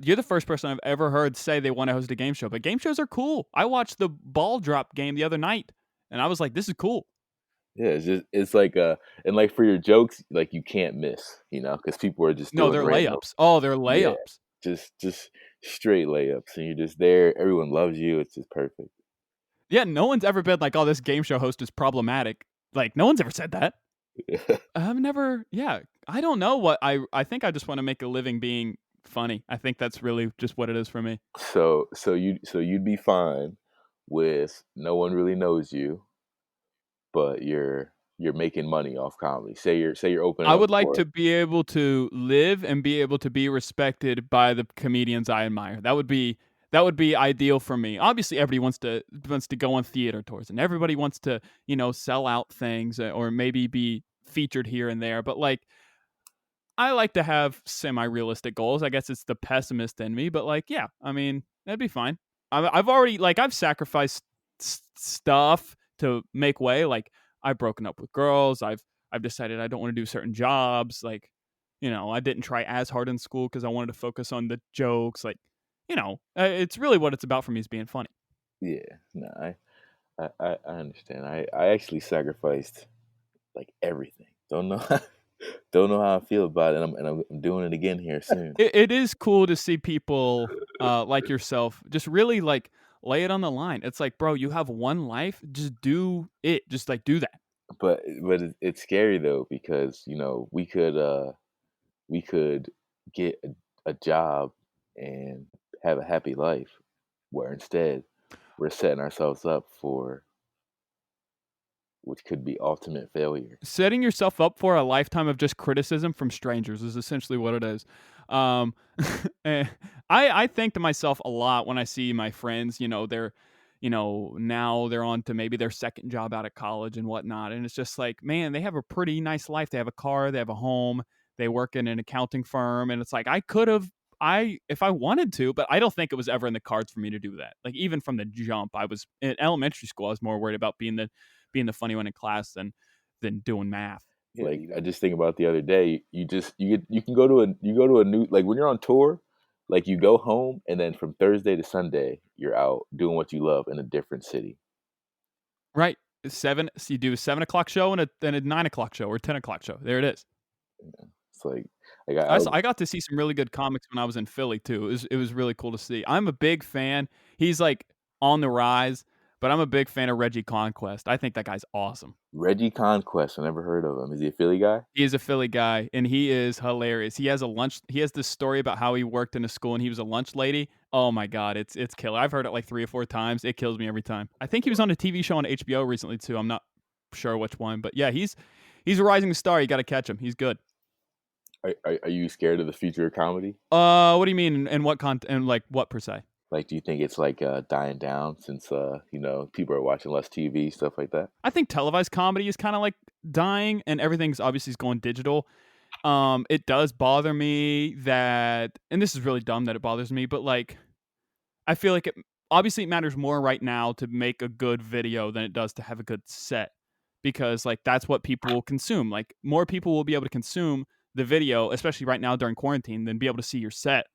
You're the first person I've ever heard say they want to host a game show, but game shows are cool. I watched the ball drop game the other night, and I was like, "This is cool." Yeah, it's like and like for your jokes, like you can't miss, because people are just No, doing they're random. layups. Oh, they're Yeah, layups. just straight layups, and you're just there. Everyone loves you. It's just perfect. Yeah, no one's ever been like, "Oh, this game show host is problematic." Like, no one's ever said that. I've never. Yeah, I don't know what I think. I just want to make a living being funny. I think that's really just what it is for me. So you'd be fine with no one really knows you, but you're making money off comedy. Say you're opening I up would like for to be able to live and be able to be respected by the comedians I admire. That would be ideal for me. Obviously, everybody wants to go on theater tours, and everybody wants to sell out things or maybe be featured here and there. But like, I like to have semi-realistic goals. I guess it's the pessimist in me, but like, yeah, I mean, that'd be fine. I've already like I've sacrificed stuff to make way. Like I've broken up with girls. I've decided I don't want to do certain jobs. Like, I didn't try as hard in school because I wanted to focus on the jokes. Like, it's really what it's about for me is being funny. yeah. No, I understand. I actually sacrificed like everything. Don't know don't know how I feel about it, and I'm doing it again here soon. It is cool to see people like yourself just really like lay it on the line. It's like, bro, you have one life, just do it. Just like do that. But it's scary though because we could get a job and have a happy life, where instead we're setting ourselves up for which could be ultimate failure. Setting yourself up for a lifetime of just criticism from strangers is essentially what it is. Um, eh, I think to myself a lot when I see my friends. They're now they're on to maybe their second job out of college and whatnot, and it's just like, man, they have a pretty nice life. They have a car, they have a home, they work in an accounting firm, and it's like I could have. If I wanted to, but I don't think it was ever in the cards for me to do that. Like even from the jump, I was in elementary school. I was more worried about being the funny one in class than doing math. Like I just think about the other day, you can go to a new, like when you're on tour, like you go home and then from Thursday to Sunday you're out doing what you love in a different city. Right. Seven. So you do a 7 o'clock show and a 9 o'clock show or 10 o'clock show. There it is. It's like I was I got to see some really good comics when I was in Philly too. It was really cool to see. I'm a big fan. He's like on the rise, but I'm a big fan of Reggie Conquest. I think that guy's awesome. Reggie Conquest. I never heard of him. Is he a Philly guy? He is a Philly guy, and he is hilarious. He has this story about how he worked in a school and he was a lunch lady. Oh my god, it's killer. I've heard it like 3 or 4 times. It kills me every time. I think he was on a TV show on HBO recently too. I'm not sure which one, but yeah, he's a rising star. You got to catch him. He's good. Are you scared of the future of comedy? What do you mean? And what content? And like what per se? Like, do you think it's like dying down since people are watching less TV, stuff like that? I think televised comedy is kind of like dying, and everything's obviously going digital. It does bother me that, and this is really dumb that it bothers me, but like I feel like it matters more right now to make a good video than it does to have a good set because like that's what people will consume. Like more people will be able to consume the video, especially right now during quarantine, than be able to see your set.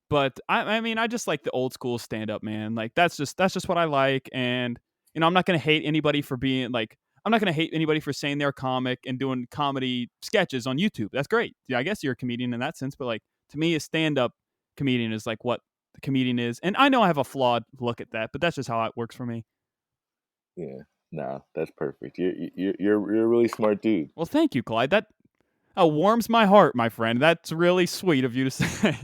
But I mean, I just like the old school stand up, man. Like that's just what I like, and I'm not gonna hate anybody for being like. I'm not gonna hate anybody for saying they're a comic and doing comedy sketches on YouTube. That's great. Yeah, I guess you're a comedian in that sense, but like to me, a stand up comedian is like what the comedian is. And I know I have a flawed look at that, but that's just how it works for me. Yeah, nah, that's perfect. You're a really smart dude. Well, thank you, Clyde. That warms my heart, my friend. That's really sweet of you to say.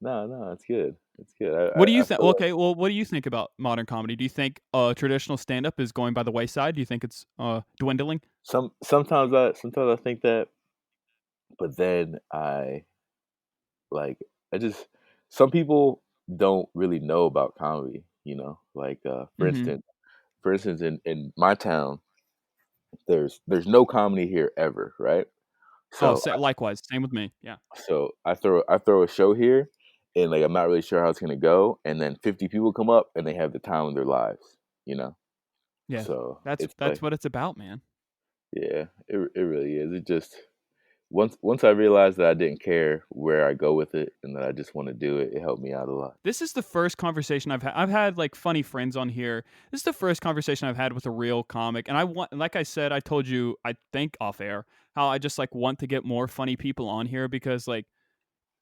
No, no, it's good. It's good. What do you I think? feel like Okay, well, what do you think about modern comedy? Do you think traditional stand up is going by the wayside? Do you think it's dwindling? sometimes I think that, but then Like I just some people don't really know about comedy, Like Mhm. for instance in my town, there's no comedy here ever, right? Oh, So likewise, same with me. Yeah. I throw a show here, and like I'm not really sure how it's gonna go, and then 50 people come up and they have the time of their lives, you know. Yeah. So That's it's that's like, what it's about, man. yeah, it really is. It just once I realized that I didn't care where I go with it and that I just want to do it, it helped me out a lot. This is the first conversation I've had. I've had like funny friends on here. This is the first conversation I've had with a real comic, and I want, like I said, I told you, I think off air, how I just like want to get more funny people on here because like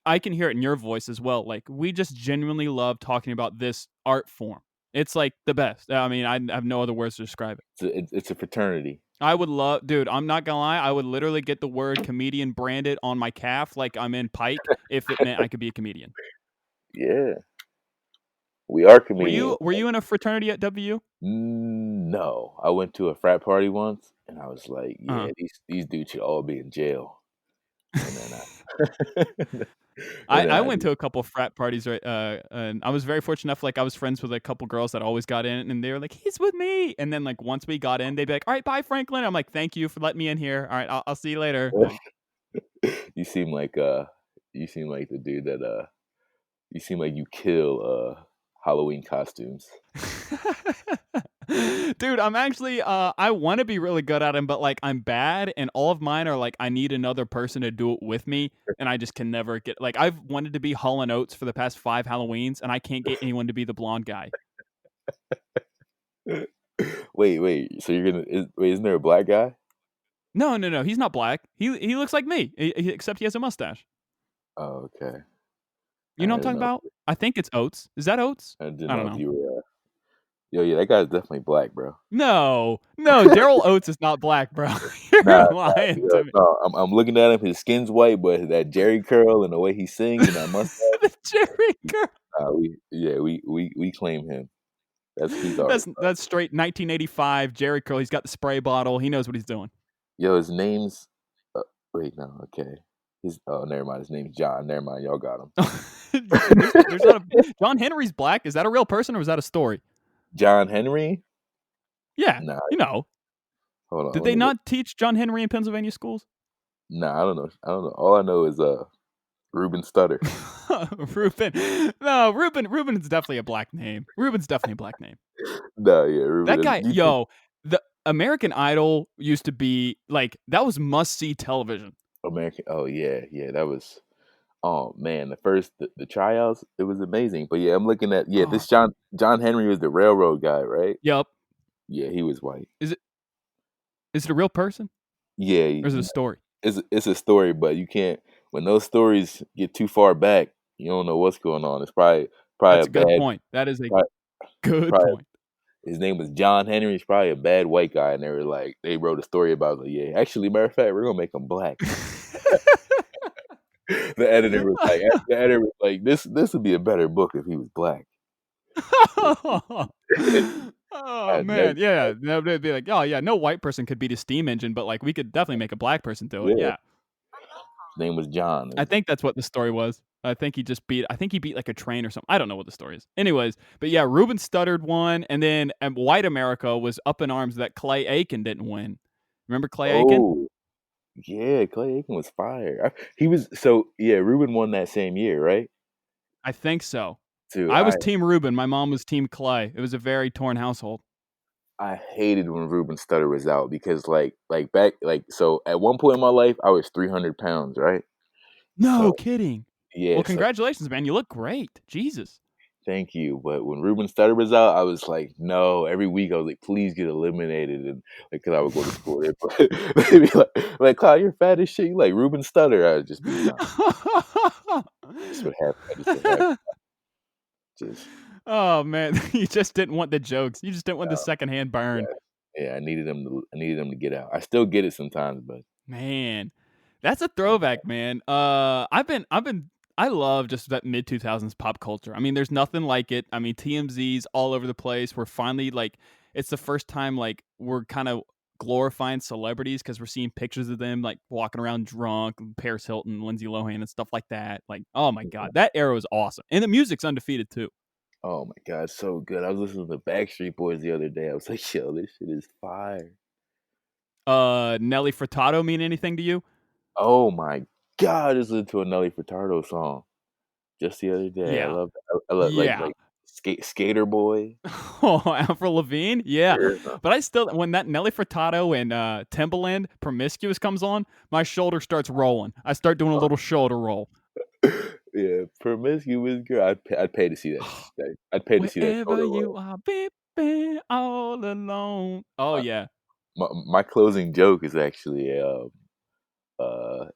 I can hear it in your voice as well. Like we just genuinely love talking about this art form. It's like the best. I mean, I have no other words to describe it. It's a fraternity. I would love, dude. I'm not gonna lie. I would literally get the word comedian branded on my calf, like I'm in Pike, if it meant I could be a comedian. Yeah, we are Were comedians. you were you in a fraternity at WU? No, I went to a frat party once, and I was like, Uh, yeah, these dudes should all be in jail. And then and I then I went just to a couple frat parties, right? And I was very fortunate enough. Like I was friends with a couple girls that always got in, and they were like, "He's with me." And then like once we got in, they'd be like, "All right, bye, Franklin." I'm like, "Thank you for letting me in here. All right, I'll see you later." Like, you seem like you seem like the dude that you seem like you kill Halloween costumes. dude, I'm actually I want to be really good at them, but like I'm bad, and all of mine are like I need another person to do it with me, and I just can never get like I've wanted to be Hall and Oates for the past 5 Halloweens, and I can't get anyone to be the blonde guy. Wait. So wait, isn't there a black guy? No, no, no. He's not black. He looks like me, except he has a mustache. Oh, okay. You know I what I'm didn't talking know. about? I think it's Oates. Is that Oates? I didn't I don't know if know. you were. Yo, yeah, that guy's definitely black, bro. No, no. Daryl Oates is not black, bro. Nah, You're nah, lying yo, to me. no. I'm looking at him. His skin's white, but that Jerry curl and the way he sings and that mustache. the Jerry curl. We claim him. He's ours. That's straight 1985 Jerry curl. He's got the spray bottle. He knows what he's doing. Yo, his name's. Uh, Wait, no, okay. Never mind. His name's John. Never mind. Y'all got him. there's not a John Henry's black. Is that a real person or was that a story? John Henry. Yeah, Nah, you know. hold on. Did Let they me look. not teach John Henry in Pennsylvania schools? Nah, I don't know. I don't know. All I know is Ruben Stutter. Ruben. No, Ruben is definitely a black name. Ruben's definitely a black name. Nah, yeah, Ruben That is. guy, yo, the American Idol used to be like that was must see television. American. Oh yeah. That was. Oh man, the tryouts, it was amazing. But yeah, I'm looking at Oh, this John Henry was the railroad guy, right? yep. Yeah, he was white. Is it a real person Yeah, or is it a story? it's a story, but you can't when those stories get too far back, you don't know what's going on. It's probably That's a a good bad point. That is a probably, good probably point. his name was John Henry. He's probably a bad white guy, and they wrote a story about it. Like, yeah, actually, matter of fact, we're gonna make him black. The editor was like, this would be a better book if he was black. oh I never, man, yeah. They'd be like, oh yeah, no white person could beat a steam engine, but like we could definitely make a black person do it. yeah, Yeah, his name was John. I think that's what the story was. I think he just beat. I think he beat like a train or something. I don't know what the story is. Anyways, but yeah, Ruben stuttered one, and then White America was up in arms that Clay Aiken didn't win. Remember Clay Aiken? Oh, yeah, Clay Aiken was fire. He was yeah. Ruben won that same year, right? I think so. Too. I was Team Ruben. My mom was Team Clay. It was a very torn household. I hated when Ruben Stutter was out because back so at one point in my life I was 300 pounds, right? No So kidding. yeah, Well, so congratulations, man. You look great. Jesus. thank you. But when Ruben Stutter was out, I was like, no. Every week I was like, please get eliminated, and because I would go to school there, but they'd be like, Clyde, you're fat as shit. You like Ruben Stutter? I'd just be no. This would happen. I just would have just oh man, you just didn't want the jokes. You just didn't want the secondhand burn. yeah. Yeah, I needed them to get out. I still get it sometimes, but Man, that's a throwback, man. I love just that mid 2000s pop culture. I mean, there's nothing like it. I mean, TMZ's all over the place. We're finally like, it's the first time like we're kind of glorifying celebrities because we're seeing pictures of them like walking around drunk, Paris Hilton, Lindsay Lohan, and stuff like that. Like, oh my god, that era was awesome, and the music's undefeated too. Oh my god, so good. I was listening to the Backstreet Boys the other day. I was like, yo, this shit is fire. Nelly Furtado mean anything to you? Oh my god, I just listened to a Nelly Furtado song just the other day. I Yeah, love I love yeah. Skater Boy. Oh, Avril Lavigne? Yeah. Yeah. But I still when that Nelly Furtado and, Timbaland Promiscuous comes on, my shoulder starts rolling. I start doing a little shoulder roll. Yeah, Promiscuous Girl. I'd pay to see I'd pay to see that Wherever shoulder you roll. are, baby, all alone. Oh, My yeah. my closing joke is actually, it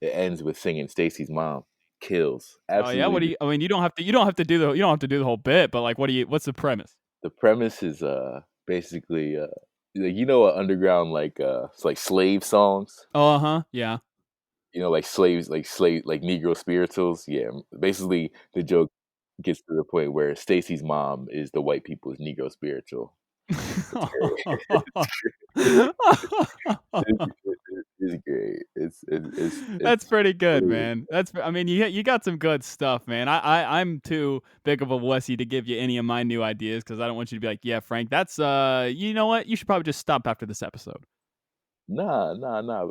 ends with singing Stacy's mom. Kills. Oh, yeah? What Absolutely. do you I mean, you don't have to do the whole bit, but, like, what's the premise? The premise is, basically, like, you know, underground, like, it's like slave songs? Uh-huh, yeah. You know, like like Negro spirituals? Yeah, basically, the joke gets to the point where Stacy's mom is the white people's Negro spiritual. It's great. It's great. That's It's pretty good, really man. I mean, you got some good stuff, man. I'm too big of a wussy to give you any of my new ideas because I don't want you to be like, yeah, Frank, that's you know what? You should probably just stop after this episode. nah,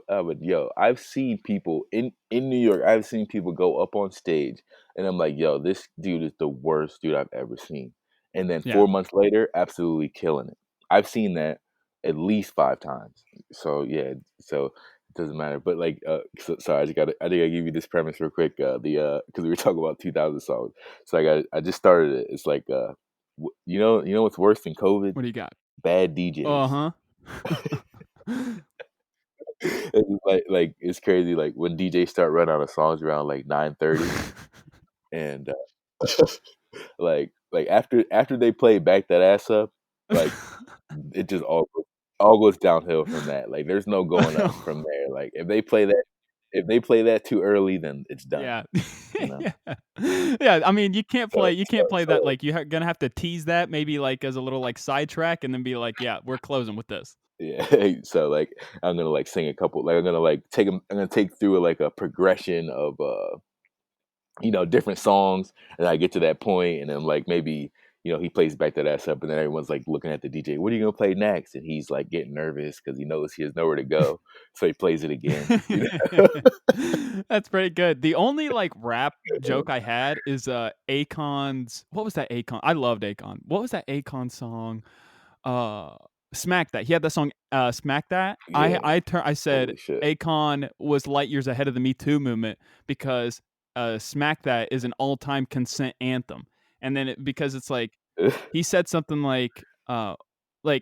but yo, I've seen people in New York, I've seen people go up on stage, and I'm like, "Yo, this dude is the worst dude I've ever seen." And then Yeah. 4 months later, absolutely killing it. I've seen that at least 5 times. So, yeah, so it doesn't matter, but, like, sorry, I think I give you this premise real quick, because we were talking about 2000 songs. So I just started it. It's like, you know what's worse than COVID? What do you got? Bad DJs. Uh-huh. It's like it's crazy. Like when DJs start running out of songs around like 9:30, and like after they play "Back That Ass Up," like it just all goes downhill from that. Like there's no going up from there. Like if they play that too early, then it's done. Yeah. You know. Yeah. Yeah, I mean, you can't play that, So like, you're gonna have to tease that maybe, like, as a little, like, sidetrack and then be like, "Yeah, we're closing with this." yeah. So like I'm gonna like sing a couple. Like I'm gonna like take 'em. I'm gonna take through like a progression of different songs, and I get to that point, and then like maybe he plays back that ass up, and then everyone's like looking at the DJ. What are you gonna play next? And he's like getting nervous because he knows he has nowhere to go, so he plays it again. That's pretty good. The only, like, rap joke I had is, Akon's what was that Akon? I loved Akon. What was that Akon song? Uh, Smack That. He had that song, Smack That. Yeah, I said holy shit. Akon was light years ahead of the Me Too movement because, Smack That is an all-time consent anthem. And then because it's like he said something like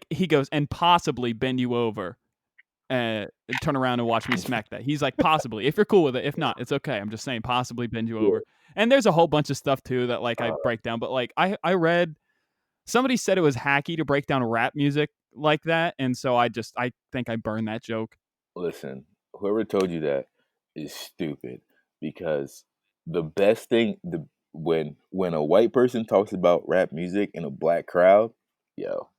he goes, "And possibly bend you over." uh, Turn around and watch me smack that. He's like, possibly, if you're cool with it. If not, it's okay. I'm just saying, possibly bend you Yeah, over. And there's a whole bunch of stuff too that like I uh, break down. But like I read somebody said it was hacky to break down rap music like that, and so I think I burned that joke. listen, whoever told you that is stupid because the best thing the when a white person talks about rap music in a black crowd, yo,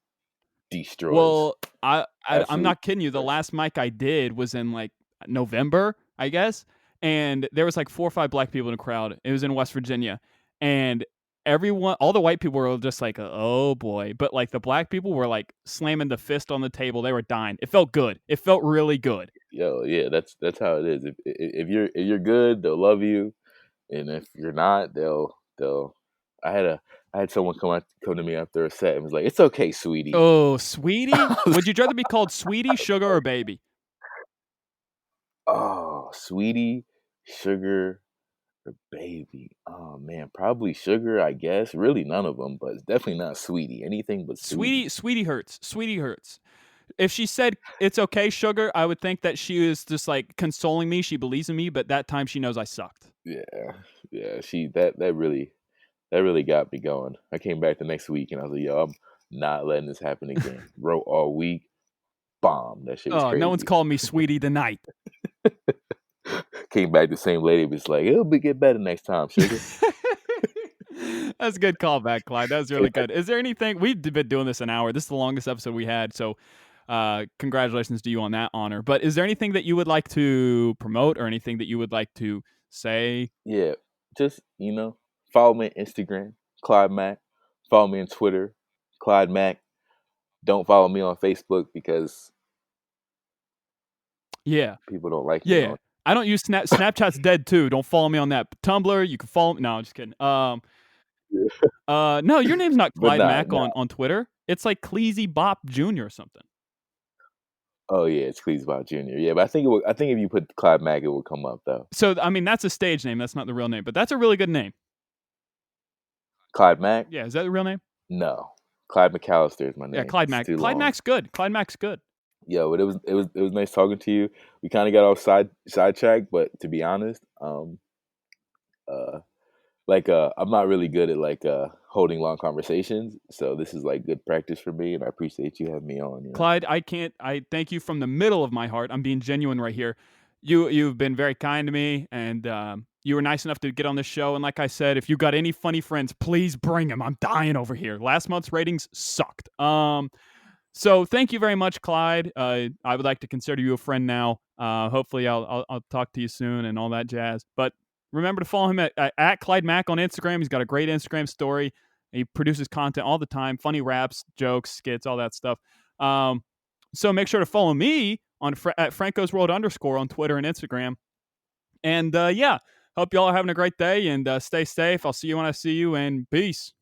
destroys. Well, I'm Absolutely not kidding you. The destroys. last mic I did was in like November, I guess, and there was like 4 or 5 black people in the crowd. It was in West Virginia, and all the white people were just like, "Oh boy," but like the black people were like slamming the fist on the table. They were dying. It felt good. It felt really good. Yo, yeah, that's how it is. If you're good, they'll love you, and if you're not, they'll. I had a I had someone come to me after a set and was like, "It's okay, sweetie." Oh, sweetie, I was would you rather be called sweetie, sugar, or baby? oh, sweetie, sugar, or baby. Oh man, probably sugar, I guess. Really, none of them, but it's definitely not sweetie. Anything but sweetie. Sweetie hurts. Sweetie hurts. If she said it's okay, sugar, I would think that she was just like consoling me. She believes in me, but that time she knows I sucked. Yeah, yeah. That really got me going. I came back the next week and I was like, "Yo, I'm not letting this happen again." Wrote all week, bomb. That shit was Oh, no one's crazy. calling me sweetie tonight. Came back, the same lady was like, get better next time, sugar. That's a good callback, Clyde. That was really good. Is there anything we've been doing this an hour? This is the longest episode we had. So, congratulations to you on that honor. But is there anything that you would like to promote or anything that you would like to say? Yeah, just follow me on Instagram, Clyde Mack. Follow me on Twitter, Clyde Mack. Don't follow me on Facebook because Yeah, people don't like me yeah. on. I don't use Snapchat's dead too. Don't follow me on that. But Tumblr, you can follow me. No, I'm just kidding. No, your name's not But Clyde nah, Mack nah. on Twitter. It's like Cleasy Bop Jr. or something. Oh yeah, it's Cleesbot Jr. Yeah, but I think if you put Clyde Mack, it will come up though. So I mean, that's a stage name. That's not the real name, but that's a really good name. Clyde Mack? Yeah, is that the real name? No. Clyde McAllister is my Yeah, name. Clyde It's Mack. too Clyde long. Mack's good. Clyde Mack's good. Yo, but it was nice talking to you. We kind of got off sidetracked, but to be honest, uh, I'm not really good at holding long conversations, so this is like good practice for me, and I appreciate you having me on. Clyde, I thank you from the middle of my heart. I'm being genuine right here. You've been very kind to me, and you were nice enough to get on this show. And like I said, if you got any funny friends, please bring them. I'm dying over here. Last month's ratings sucked. So thank you very much, Clyde. I would like to consider you a friend now. Hopefully, I'll talk to you soon and all that jazz. But remember to follow him at Clyde Mack on Instagram. He's got a great Instagram story. He produces content all the time, funny raps, jokes, skits, all that stuff. Um, so make sure to follow me on at Franco's World _ on Twitter and Instagram. And yeah, hope y'all are having a great day and stay safe. I'll see you when I see you, and peace.